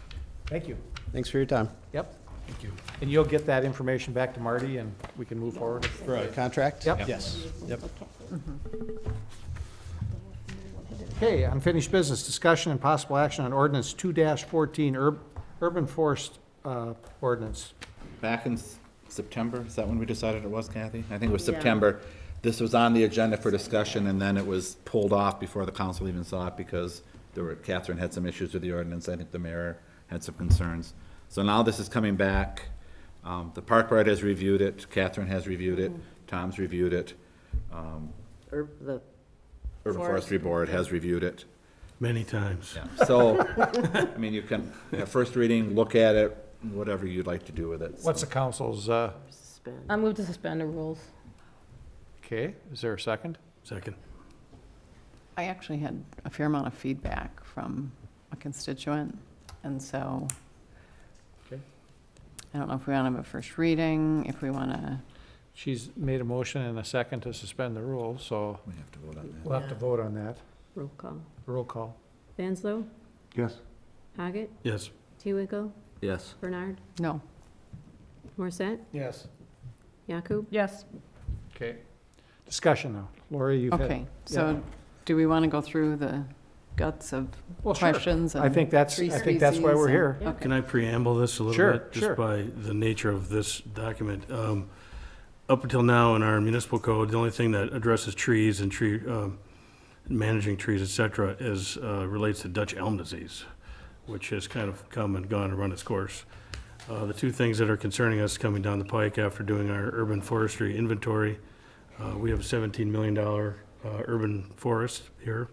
Thank you. Thanks for your time. Yep. Thank you. And you'll get that information back to Marty and we can move forward. For a contract? Yep. Yes. Yep. Okay, unfinished business, discussion and possible action on ordinance 2-14, urban forest ordinance. Back in September, is that when we decided it was, Kathy? I think it was Yeah. September. This was on the agenda for discussion, and then it was pulled off before the council even saw it because Catherine had some issues with the ordinance. I think the mayor had some concerns. So now this is coming back. The park board has reviewed it, Catherine has reviewed it, Tom's reviewed it. The Urban Forestry Board has reviewed it. Many times. Yeah, so, I mean, you can, have first reading, look at it, whatever you'd like to do with it. What's the council's, I move to suspend the rules. okay, is there a second? Second. I actually had a fair amount of feedback from a constituent, and so Okay. I don't know if we want to have a first reading, if we want to, She's made a motion and a second to suspend the rules, so We have to vote on that. we'll have to vote on that. roll call. Roll call. Vanslo, Yes? Haggett, Yes. Tewinkle, Yes. Bernard, no. Morset, Yes. Yakub. Yes. Okay. Discussion now. Lori, you've had. Okay, so do we want to go through the guts of Well, sure. questions? I and think that's tree why we're species here. and- Can I preamble this a little Sure, bit? sure. Just by the nature of this document. Up until now in our municipal code, the only thing that addresses trees and managing trees, et cetera, is, relates to Dutch elm disease, which has kind of come and gone and run its course. The two things that are concerning us coming down the pike after doing our urban forestry inventory, we have a $17 million urban forest here.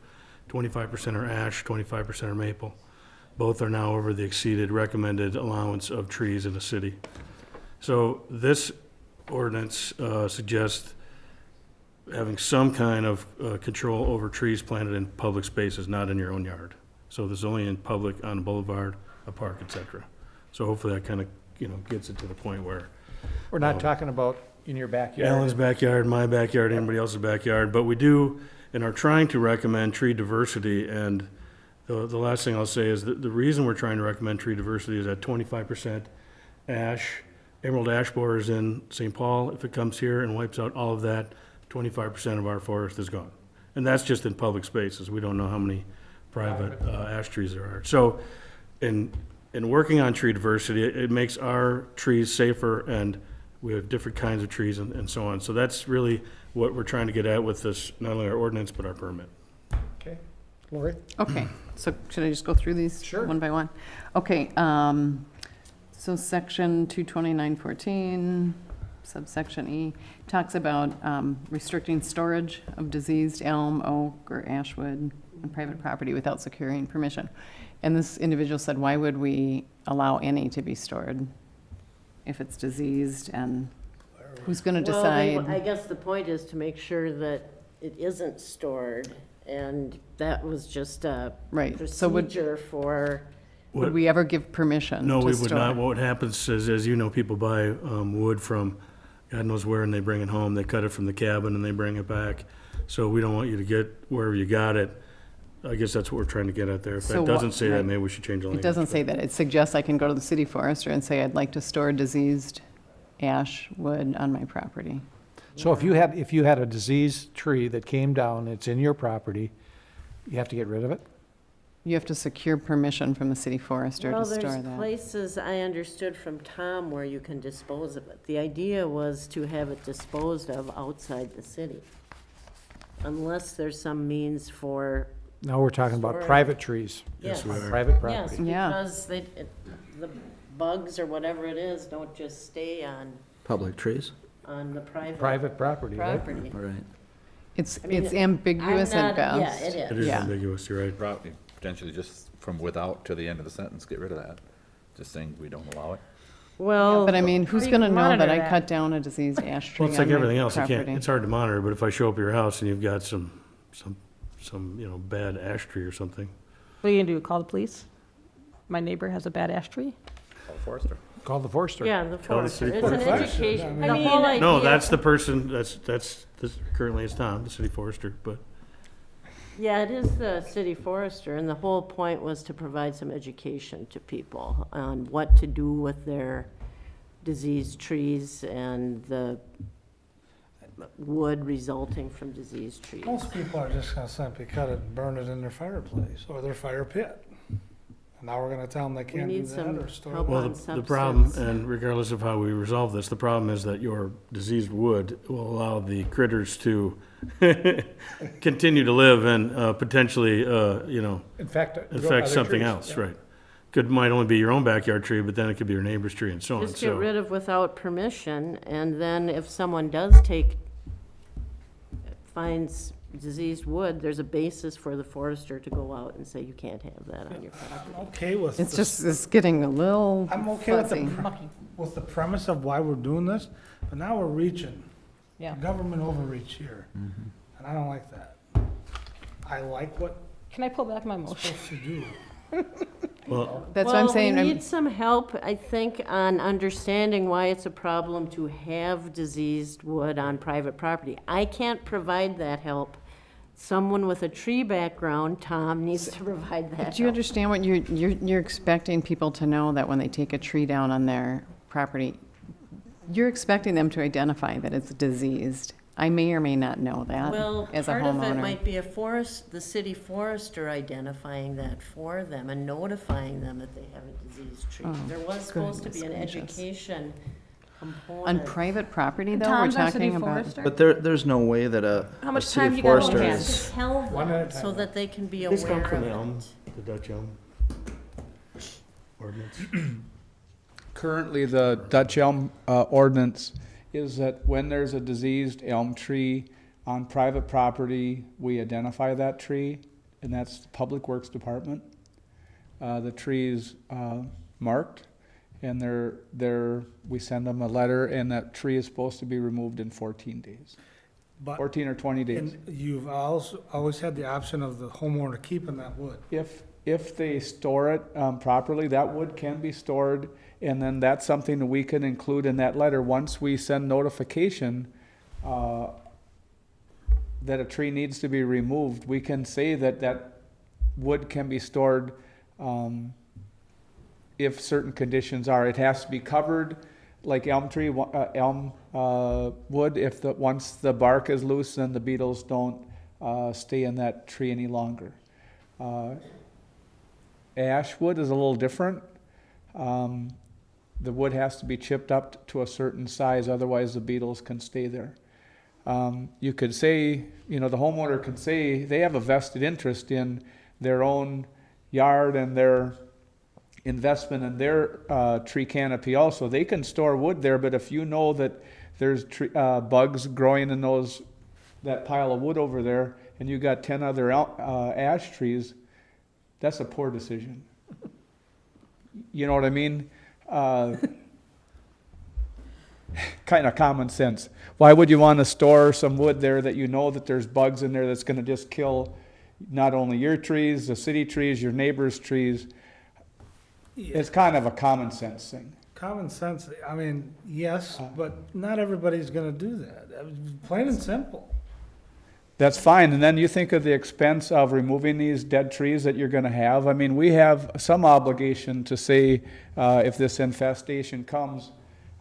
25% are ash, 25% are maple. Both are now over the exceeded recommended allowance of trees in the city. So this ordinance suggests having some kind of control over trees planted in public spaces, not in your own yard. So this is only in public, on a boulevard, a park, et cetera. So hopefully that kind of, gets it to the point where We're not talking about in your backyard. Alan's backyard, my backyard, anybody else's backyard, but we do and are trying to recommend tree diversity. And the last thing I'll say is that the reason we're trying to recommend tree diversity is that 25% ash, emerald ash borer is in St. Paul. If it comes here and wipes out all of that, 25% of our forest is gone. And that's just in public spaces. We don't know how many private ash trees there are. So in working on tree diversity, it makes our trees safer, and we have different kinds of trees and so on. So that's really what we're trying to get at with this, not only our ordinance, but our permit. Okay. Lori? Okay, so should I just go through these? Sure. One by one? Okay, so section 22914, subsection E, talks about restricting storage of diseased elm, oak, or ash wood on private property without securing permission. And this individual said, why would we allow any to be stored if it's diseased, and who's going to Well, I decide? guess the point is to make sure that it isn't stored, and that was just a Right, so procedure for, would we ever give permission No, to we would store? not. What happens is, as you know, people buy wood from God knows where, and they bring it home. They cut it from the cabin and they bring it back. So we don't want you to get wherever you got it. I guess that's what we're trying to get at there. If So that what- doesn't say that, right. maybe we should change the It language. doesn't say that. It suggests I can go to the city forester and say, I'd like to store diseased ash wood on my property. So if you had a diseased tree that came down, it's in your property, you have to get rid of it? You have to secure permission from the city forester well, to store there's that. places I understood from Tom where you can dispose of it. The idea was to have it disposed of outside the city, unless there's some means for, Now we're talking about Storage. private trees, yes. we are. private Yes, property. Yeah. because the bugs or whatever it is don't just stay on Public trees? the Private property, right? property. All right. It's I mean, ambiguous I'm at not- best. Yeah, it It is. is Yeah. ambiguous, you're right. Probably, potentially just from without to the end of the sentence, get rid of that. Just saying we don't allow it. Well, But I mean, who's do you going to know that monitor I that? cut down a diseased ash tree Well, it's on like my everything else. property? It's hard to monitor, but if I show up at your house and you've got some, bad ash tree or something, What are you gonna do, call the police? My neighbor has a bad ash tree? Call Forester. Call the forester. yeah, the Tell the forester. city It's an forester. education. I The mean- whole idea. no, that's the person, that's currently it's Tom, the city forester, but Yeah, it is the city forester, and the whole point was to provide some education to people on what to do with their diseased trees and wood resulting from diseased trees. Most people are just gonna simply cut it and burn it in their fireplace or their fire pit. And now we're gonna tell them they can't do need that some or store help it. Well, on the problem, substance. and regardless of how we resolve this, the problem is that your diseased wood will allow the critters to continue to live and potentially, In fact, infect something else, right? Might only be your own backyard tree, but then it could be your neighbor's tree and so on. Just get So rid of without permission, and then if someone does finds diseased wood, there's a basis for the forester to go out and say, you can't have that on your property. I'm okay with It's this. just, it's getting a little I'm okay with fuzzy. with the premise of why we're doing this, but now we're reaching. Yeah. Government overreach here, and I don't like that. I like what Can I pull back my we're motion? supposed to do. well, That's what I'm saying. Well, we I'm- need some help, I think, on understanding why it's a problem to have diseased wood on private property. I can't provide that help. Someone with a tree background, Tom, needs to provide that Do you help. understand what you're expecting people to know, that when they take a tree down on their property, you're expecting them to identify that it's diseased? I may or may not know that Well, as a part of it homeowner. might be the city forester identifying that for them and notifying them that they have a diseased tree. Oh, There was supposed to be an goodness gracious. education On component. private property, And though, we're Tom's our city talking about. forester? But there's no way that a How much city time you got on forester your You hands? is- have to tell One at a them time. so that they can be this aware come from the of elm, it. the Dutch elm ordinance. Currently, the Dutch elm ordinance is that when there's a diseased elm tree on private property, we identify that tree, and that's the Public Works Department. The tree's marked, and we send them a letter, and that tree is supposed to be removed in 14 days, But, 14 or 20 days. and you've also always had the option of the homeowner keeping that wood. If they store it properly, that wood can be stored, and then that's something that we can include in that letter. Once we send notification that a tree needs to be removed, we can say that that wood can be stored if certain conditions are. It has to be covered like elm wood. Once the bark is loose, then the beetles don't stay in that tree any longer. Ash wood is a little different. The wood has to be chipped up to a certain size, otherwise the beetles can stay there. You could say, the homeowner could say they have a vested interest in their own yard and their investment in their tree canopy also. They can store wood there, but if you know that there's bugs growing in that pile of wood over there, and you got 10 other ash trees, that's a poor decision. You know what I mean? Kind of common sense. Why would you want to store some wood there that you know that there's bugs in there that's going to just kill not only your trees, the city trees, your neighbor's trees? It's kind of a common sense thing. Common sense, I mean, yes, but not everybody's gonna do that. Plain and simple. That's fine, and then you think of the expense of removing these dead trees that you're gonna have. I mean, we have some obligation to say, if this infestation comes,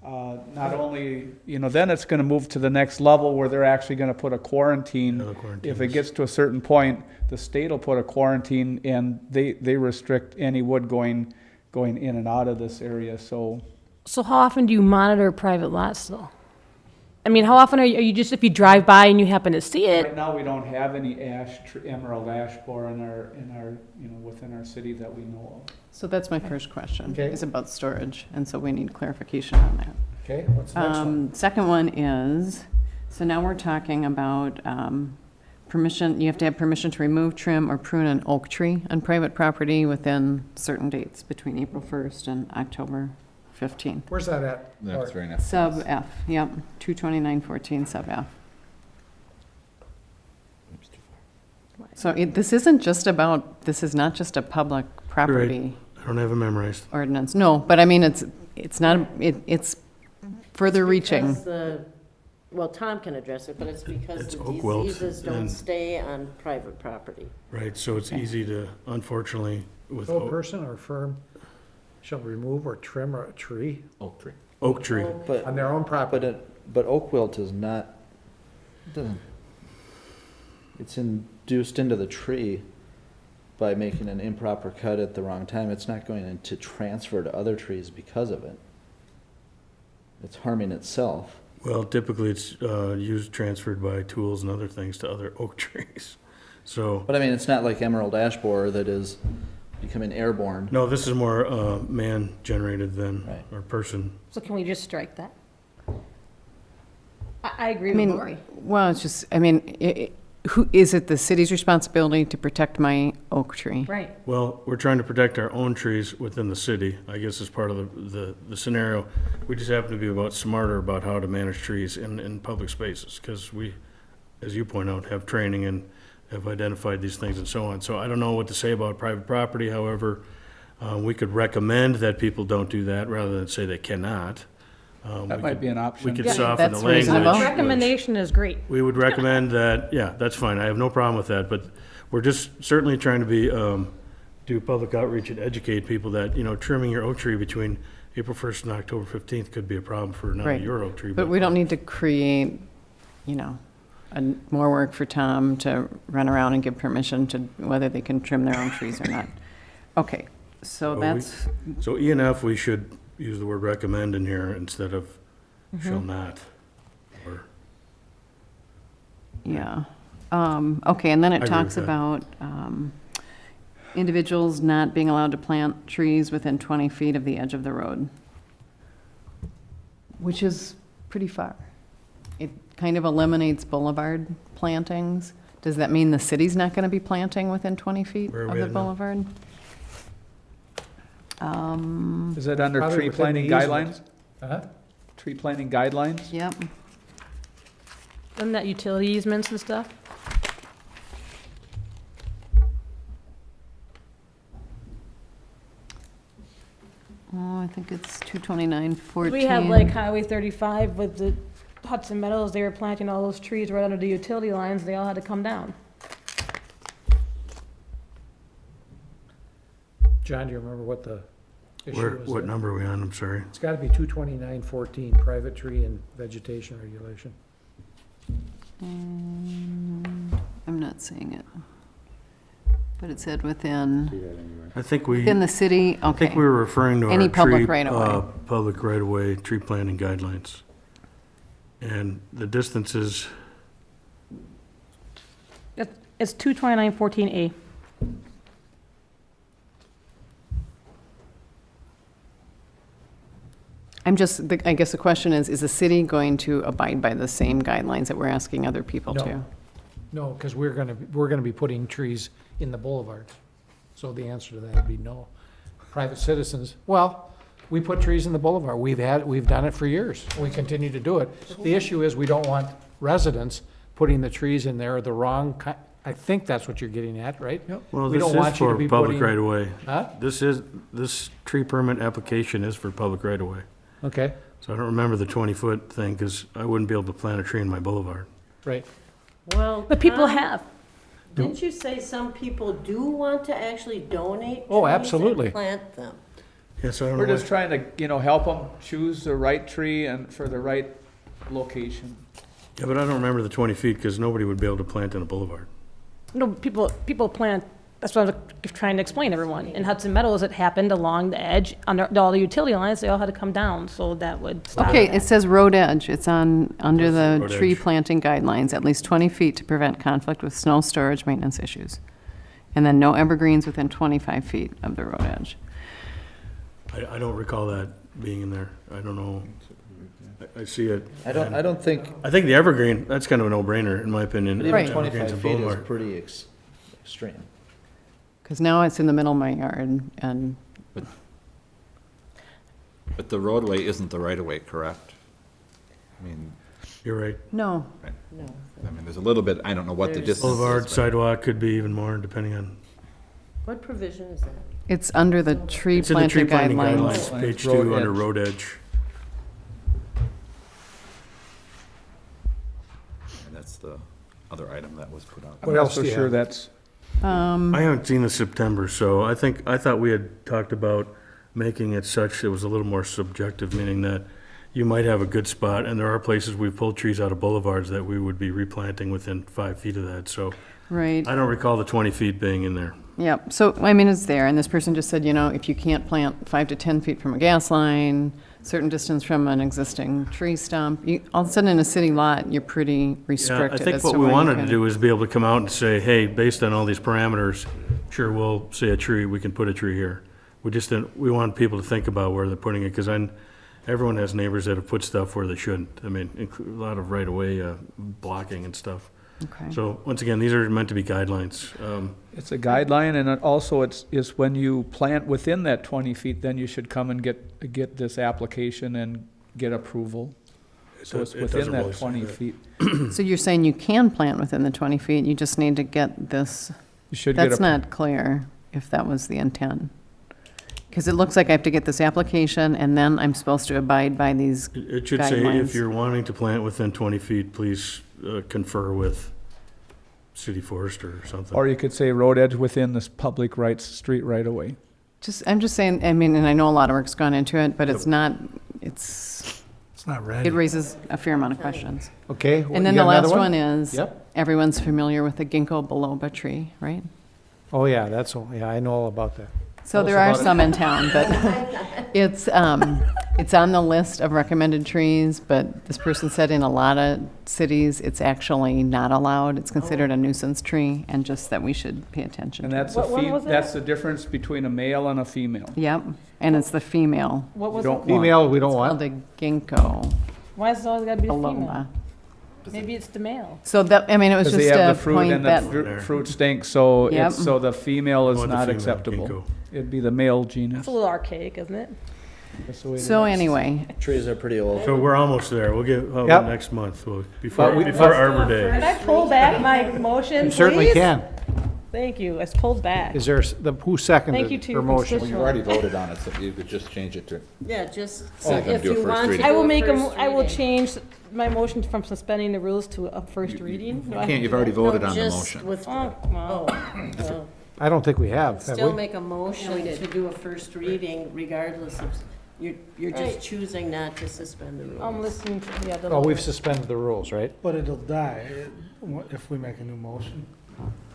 not only, then it's gonna move to the next level where they're actually gonna put a quarantine. Yeah, the quarantines. If it gets to a certain point, the state will put a quarantine, and they restrict any wood going in and out of this area, so. So how often do you monitor private lots, though? I mean, how often are you just, if you drive by and you happen to see Right it? now, we don't have any emerald ash borer within our city that we know of. So that's my first question, Okay. is about storage, and so we need clarification on that. Okay, what's the next one? Second one is, so now we're talking about permission, you have to have permission to remove, trim, or prune an oak tree on private property within certain dates between April 1st and October 15th. Where's that at? That's very nice. Sub F, yep, 22914 sub F. So this is not just a public property I don't have it memorized. ordinance. No, but I mean, it's not, it's further reaching. Because well, Tom can address it, but it's because It's the oak wilt diseases don't and- stay on private property. Right, so it's easy to, unfortunately, with No person or firm shall remove or trim a tree Oak tree. oak tree. But, on their own property. but oak wilt is not It's induced into the tree by making an improper cut at the wrong time. It's not going to transfer to other trees because of it. It's harming itself. Well, typically it's transferred by tools and other things to other oak trees. So, But I mean, it's not like emerald ash borer that is becoming airborne. no, this is more man-generated than, Right. or person. So can we just strike that? I agree I with mean, Lori. well, it's just, I mean, who, is it the city's responsibility to protect my oak tree? Right. Well, we're trying to protect our own trees within the city, I guess is part of the scenario. We just happen to be smarter about how to manage trees in public spaces, because we, as you point out, have training and have identified these things and so on. So I don't know what to say about private property, however, we could recommend that people don't do that rather than say they cannot. That might be an option. We could Yeah, soften the that's language. reasonable. which- Recommendation is great. We would recommend that, yeah, that's fine, I have no problem with that, but we're just certainly trying to be, do public outreach and educate people that, trimming your oak tree between April 1st and October 15th could be a problem for not Right. only your oak tree, But we don't need to create, more work for Tom to run around and give permission to whether they can trim their own trees or not. Okay, so we- that's, So E and F, we should use the word recommend in here instead of shall not. Or yeah. Okay, and then I it agree talks with that. about individuals not being allowed to plant trees within 20 feet of the edge of the road, which is pretty far. It kind of eliminates boulevard plantings. Does that mean the city's not going to be planting within 20 feet Where are of we the at now? boulevard? Is it under Probably tree within planting the guidelines? easement. Uh-huh. Tree planting guidelines? Yep. Isn't that utility easements and stuff? Oh, I think it's 22914. We have like Highway 35 with the Hudson Meadows, they were planting all those trees right under the utility lines, they all had to come down. John, do you remember what the issue was? what there? number are we on, I'm sorry? It's got to be 22914, private tree and vegetation regulation. I'm not seeing it. But it said within I think we, the city, I think okay. we were referring to our Any public tree, right-of-way. public right-of-way, tree planting guidelines. And the distances, It's 22914A. I guess the question is the city going to abide by the same guidelines that we're asking other people No. to? No, because we're going to be putting trees in the boulevards. So the answer to that would be no. Private citizens, well, we put trees in the boulevard. We've done it for years. We continue to do it. The issue is we don't want residents putting the trees in there the wrong I think that's what you're getting at, right? well, We this don't want is you to for be public putting- right-of-way. Huh? This tree permit application is for public right-of-way. Okay, So I don't remember the 20-foot thing, because I wouldn't be able to plant a tree in my boulevard. right. Well, But people Tom, have. Didn't you say some people do want to actually donate Oh, trees absolutely. and plant them? Yeah, so I don't We're know just trying to, help them choose the right tree and for the right location. Yeah, but I don't remember the 20 feet, because nobody would be able to plant in a boulevard. No, people plant, that's what I was trying to explain to everyone. In Hudson Meadows, it happened along the edge, under all the utility lines, they all had to come down, so that would stop Okay, that. it says road edge. It's under the Road tree edge. planting guidelines, at least 20 feet to prevent conflict with snow storage maintenance issues. And then no evergreens within 25 feet of the road edge. I don't recall that being in there. I don't know. I see it. I don't think, I think the evergreen, that's kind of a no-brainer, in my opinion. but even Right. 25 25 feet is pretty extreme. Because now it's in the middle of my yard, and But the roadway isn't the right-of-way, correct? I mean, You're right. no, there's a little bit, I don't know what the There's- distance is. Boulevard, but- sidewalk could be even more, depending on, What provision is that? it's under the tree it's in the tree planting planting guidelines. guidelines, page Road 2, under edge. road edge. And that's the other item that was put out. I'm What not else so do you sure have? that's, Um, I haven't seen the September, so I thought we had talked about making it such it was a little more subjective, meaning that you might have a good spot, and there are places we've pulled trees out of boulevards that we would be replanting within 5 feet of that, so Right. I don't recall the 20 feet being in there. Yep. So, I mean, it's there, and this person just said, if you can't plant 5 to 10 feet from a gas line, certain distance from an existing tree stump, all of a sudden in a city lot, you're pretty Yeah, I restricted think as what to we where you wanted to can- do is be able to come out and say, hey, based on all these parameters, sure, we'll say a tree, we can put a tree here. We just didn't, we want people to think about where they're putting it, because everyone has neighbors that have put stuff where they shouldn't. I mean, a lot of right-of-way blocking and stuff. Okay. So, once again, these are meant to be guidelines. It's a guideline, and it also is when you plant within that 20 feet, then you should come and get this application and get approval. So it's It within doesn't that really say 20 that. feet. So you're saying you can plant within the 20 feet, you just need to get this, You should get that's a, not clear if that was the intent. Because it looks like I have to get this application, and then I'm supposed to abide by these It should say, guidelines. if you're wanting to plant within 20 feet, please confer with city forester or something. or you could say road edge within this public rights, street right away. I'm just saying, I mean, and I know a lot of work's gone into it, but it's not, It's not ready. it raises a fair amount of questions. Okay. And then you the got another last one is, Yep. everyone's familiar with the ginkgo biloba tree, right? Oh, yeah, yeah, I know all about that. So Tell us there are about it. some in town, but it's on the list of recommended trees, but this person said in a lot of cities, it's actually not allowed. It's considered a nuisance tree, and just that we should pay attention And to it. that's What one was that's the difference between a male and a female. Yep, and it's the female. What was You it? don't want, Female, we don't Called want. a ginkgo Why is it always gotta be the biloba. female? Maybe it's the male. So that, I mean, it was because they just have a the fruit point and that, the fruit stinks, so Yep. so the female is Want the not female acceptable. ginkgo. It'd be the male genus. It's a little archaic, isn't it? That's the way it so is. anyway, Trees are pretty old. So we're almost there. We'll get, Yep. next month, before But we- before Arbor Day. Can I pull back my motion, You please? certainly can. Thank you, it's pulled back. Is there, who seconded Thank you to her your motion? constituents. You've already voted on it, so you could just change it to, Yeah, just, Oh, so you're gonna if do a you first want to reading. do I will a make first I will reading. change my motion from suspending the rules to a first reading. Do I have to you've do already that? voted No, on the just motion. withdraw. Oh, well. Oh, I don't think we have still we? make a motion to do a first reading regardless of, you're just Right. choosing not to suspend the rules. I'm listening to, yeah, the. Oh, we've suspended the rules, right? But it'll die if we make a new motion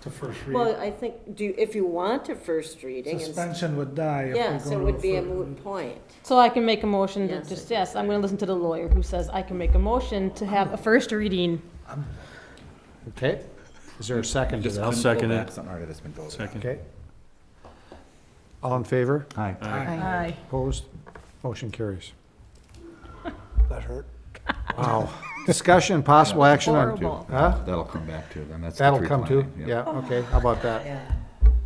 to first read. Well, I think, if you want a first reading, and Suspension would die if we go to yes, it would be a fir- moot point. So I can make a motion to Yes, just, it- yes, I'm gonna listen to the lawyer who says I can make a motion to have a first reading. Okay. Is there a second to I'll that? second it. Something already that's been voted on. Second. Okay. All in favor? Aye. Aye. Opposed? Motion carries. That hurt. Wow. Discussion and possible action on, Horrible. huh? That'll come back too, then that's. the That'll tree come too? planting, Yeah, okay, how about that? Yeah,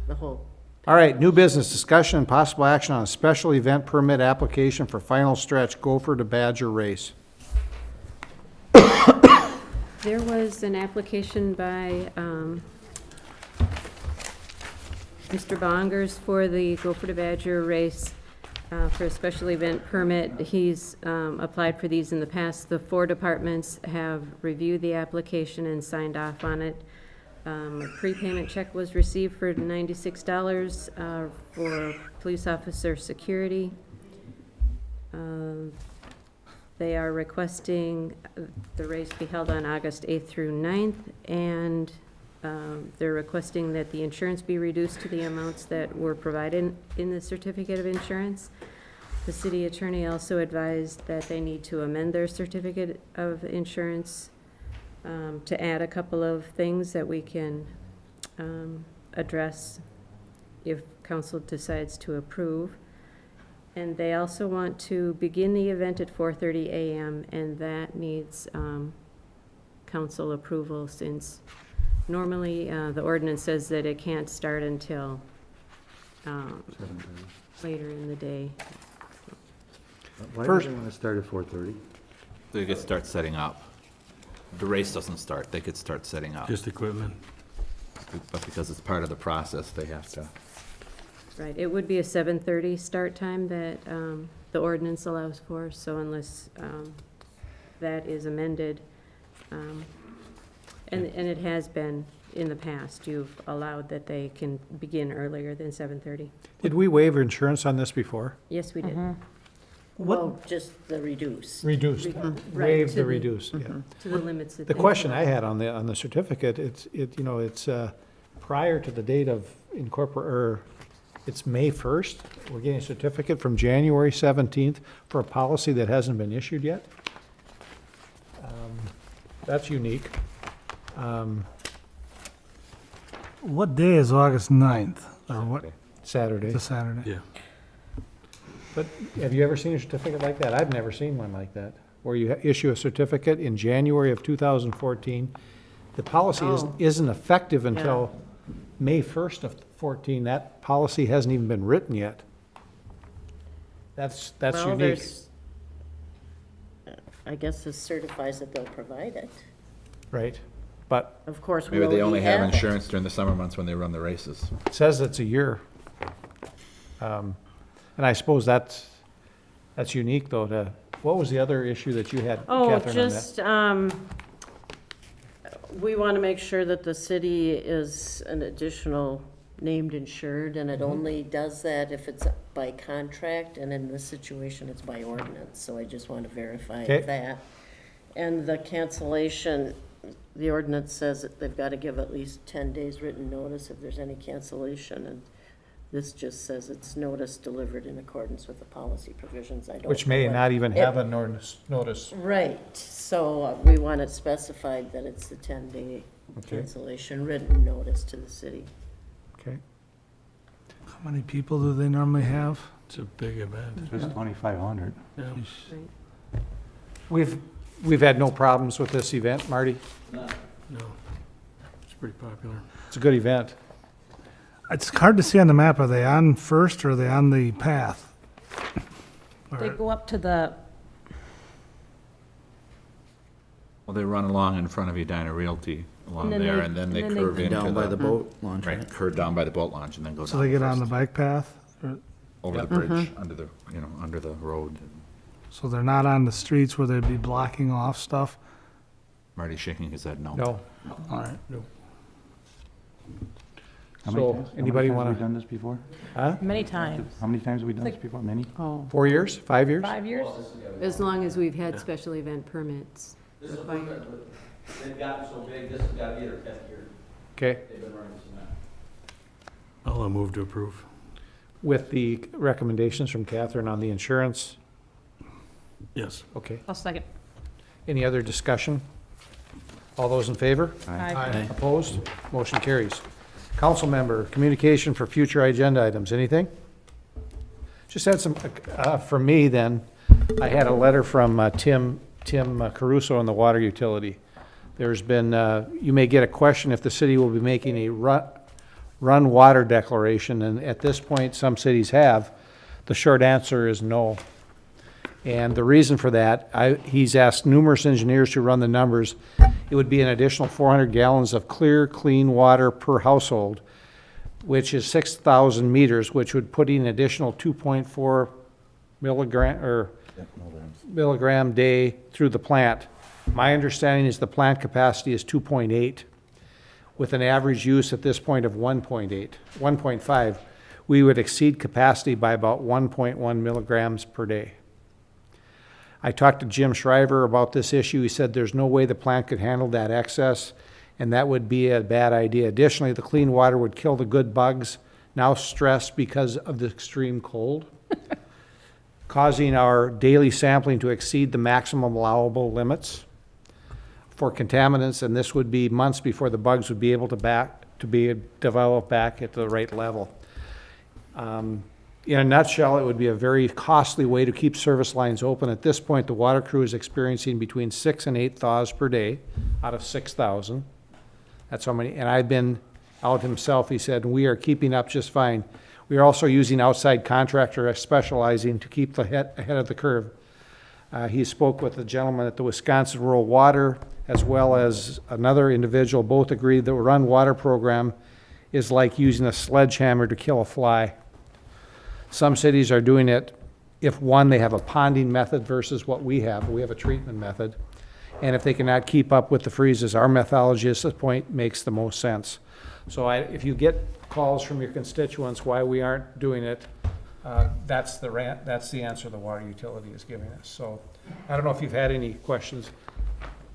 the whole, All right, new business, discussion and possible action on a special event permit application for final stretch Gopher to Badger race. There was an application by Mr. Bongers for the Gopher to Badger race for a special event permit. He's applied for these in the past. The 4 departments have reviewed the application and signed off on it. A prepayment check was received for $96 for police officer security. They are requesting the race be held on August 8th through 9th, and they're requesting that the insurance be reduced to the amounts that were provided in the certificate of insurance. The city attorney also advised that they need to amend their certificate of insurance to add a couple of things that we can address if council decides to approve. And they also want to begin the event at 4:30 a.m., and that needs council approval, since normally the ordinance says that it can't start until later in the day. Why First- do they want to start at 4:30? They could start setting up. The race doesn't start, they could start setting up. Just equipment. But because it's part of the process, they have to. Right, it would be a 7:30 start time that the ordinance allows for, so unless that is amended, and it has been in the past, you've allowed that they can begin earlier than 7:30. Did we waive insurance on this before? Yes, we did. Well, just the reduce. Reduced, Right, waive to the the- reduced, yeah. To the limits that The they question I provide. had on the certificate, it's prior to the date of it's May 1st. We're getting a certificate from January 17th for a policy that hasn't been issued yet. That's unique. What day is August 9th? Or what, Saturday. it's a Saturday? Yeah. But have you ever seen a certificate like that? I've never seen one like that, where you issue a certificate in January of 2014. The policy Oh. isn't effective until May 1st of 14. That policy hasn't even been written yet. That's Well, unique, there's, I guess this certifies that they'll provide it. right? But Of course, Maybe will they he only have have it? insurance during the summer months when they run the races. it says it's a year. And I suppose that's unique, though, what was the other issue that you had, Oh, Catherine, on that? just, we want to make sure that the city is an additional named insured, and it only does that if it's by contract, and in this situation, it's by ordinance, so I just want to verify Okay. that. And the cancellation, the ordinance says that they've got to give at least 10 days written notice if there's any cancellation, and this just says it's notice delivered in accordance with the policy provisions. I don't Which know may what- not even it- have a notice. Right, so we want it specified that it's the 10-day Okay. cancellation written notice to the city. Okay. How many people do they normally have? It's a big event. It's 2,500. Yeah. We've had no problems with this event, Marty. No, it's pretty popular. It's a good event. It's hard to see on the map. Are they on First or are they on the path? They Or- go up to the, Well, they run along in front of Edina Realty along And then there, they- and then they and then they curve into Down by the boat launch, Right, right? curve down by the boat launch and then go down. So they get on the first, bike path? Or- over the bridge, under the, under the road. So they're not on the streets where they'd be blocking off stuff? Marty's shaking his head no. No. All right. How many So, times- how many anybody times wanna- have we done this before? Huh? many times. How many times have we done this before? Many? Oh, 4 years, 5 years? 5 years? As long as we've had special event permits. This is, they've gotten so big, this has got to be their 10th year. Okay. They've been running this event. I'll move to approve. With the recommendations from Catherine on the insurance. Yes. Okay. I'll second. Any other discussion? All those in favor? Aye. Opposed? Motion carries. Council member, communication for future agenda items, anything? Just had some, from me then, I had a letter from Tim Caruso on the water utility. There's been, you may get a question if the city will be making a run water declaration, and at this point, some cities have. The short answer is no. And the reason for that, he's asked numerous engineers to run the numbers. It would be an additional 400 gallons of clear, clean water per household, which is 6,000 meters, which would put in an additional 2.4 milligram day through the plant. My understanding is the plant capacity is 2.8, with an average use at this point of 1.5. We would exceed capacity by about 1.1 milligrams per day. I talked to Jim Shriver about this issue. He said there's no way the plant could handle that excess, and that would be a bad idea. Additionally, the clean water would kill the good bugs, now stressed because of the extreme cold, causing our daily sampling to exceed the maximum allowable limits for contaminants, and this would be months before the bugs would be able to develop back at the right level. In a nutshell, it would be a very costly way to keep service lines open. At this point, the water crew is experiencing between 6 and 8 thaws per day out of 6,000. That's how many, and I've been out himself, he said, and we are keeping up just fine. We are also using outside contractor specializing to keep ahead of the curve. He spoke with the gentleman at the Wisconsin Rural Water, as well as another individual. Both agreed the Run Water program is like using a sledgehammer to kill a fly. Some cities are doing it, if one, they have a ponding method versus what we have. We have a treatment method. And if they cannot keep up with the freezes, our methodology at this point makes the most sense. So if you get calls from your constituents why we aren't doing it, That's the answer the water utility is giving us. So I don't know if you've had any questions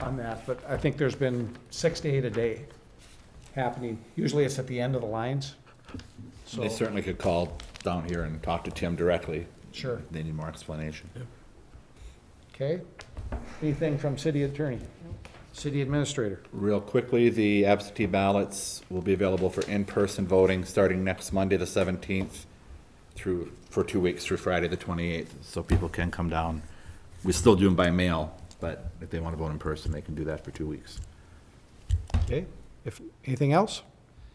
on that, but I think there's been 6 to 8 a day happening. Usually it's at the end of the lines. So, They certainly could call down here and talk to Tim directly. sure. They need more explanation. Okay. Anything from city attorney? City administrator? Real quickly, the absentee ballots will be available for in-person voting starting next Monday, the 17th, for 2 weeks through Friday, the 28th, so people can come down. We still do them by mail, but if they want to vote in person, they can do that for 2 weeks. Okay. If, anything else?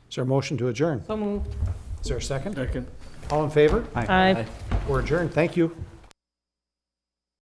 Is there a motion to adjourn? So moved. Is there a second? Second. All in favor? Aye. We're adjourned. Thank you.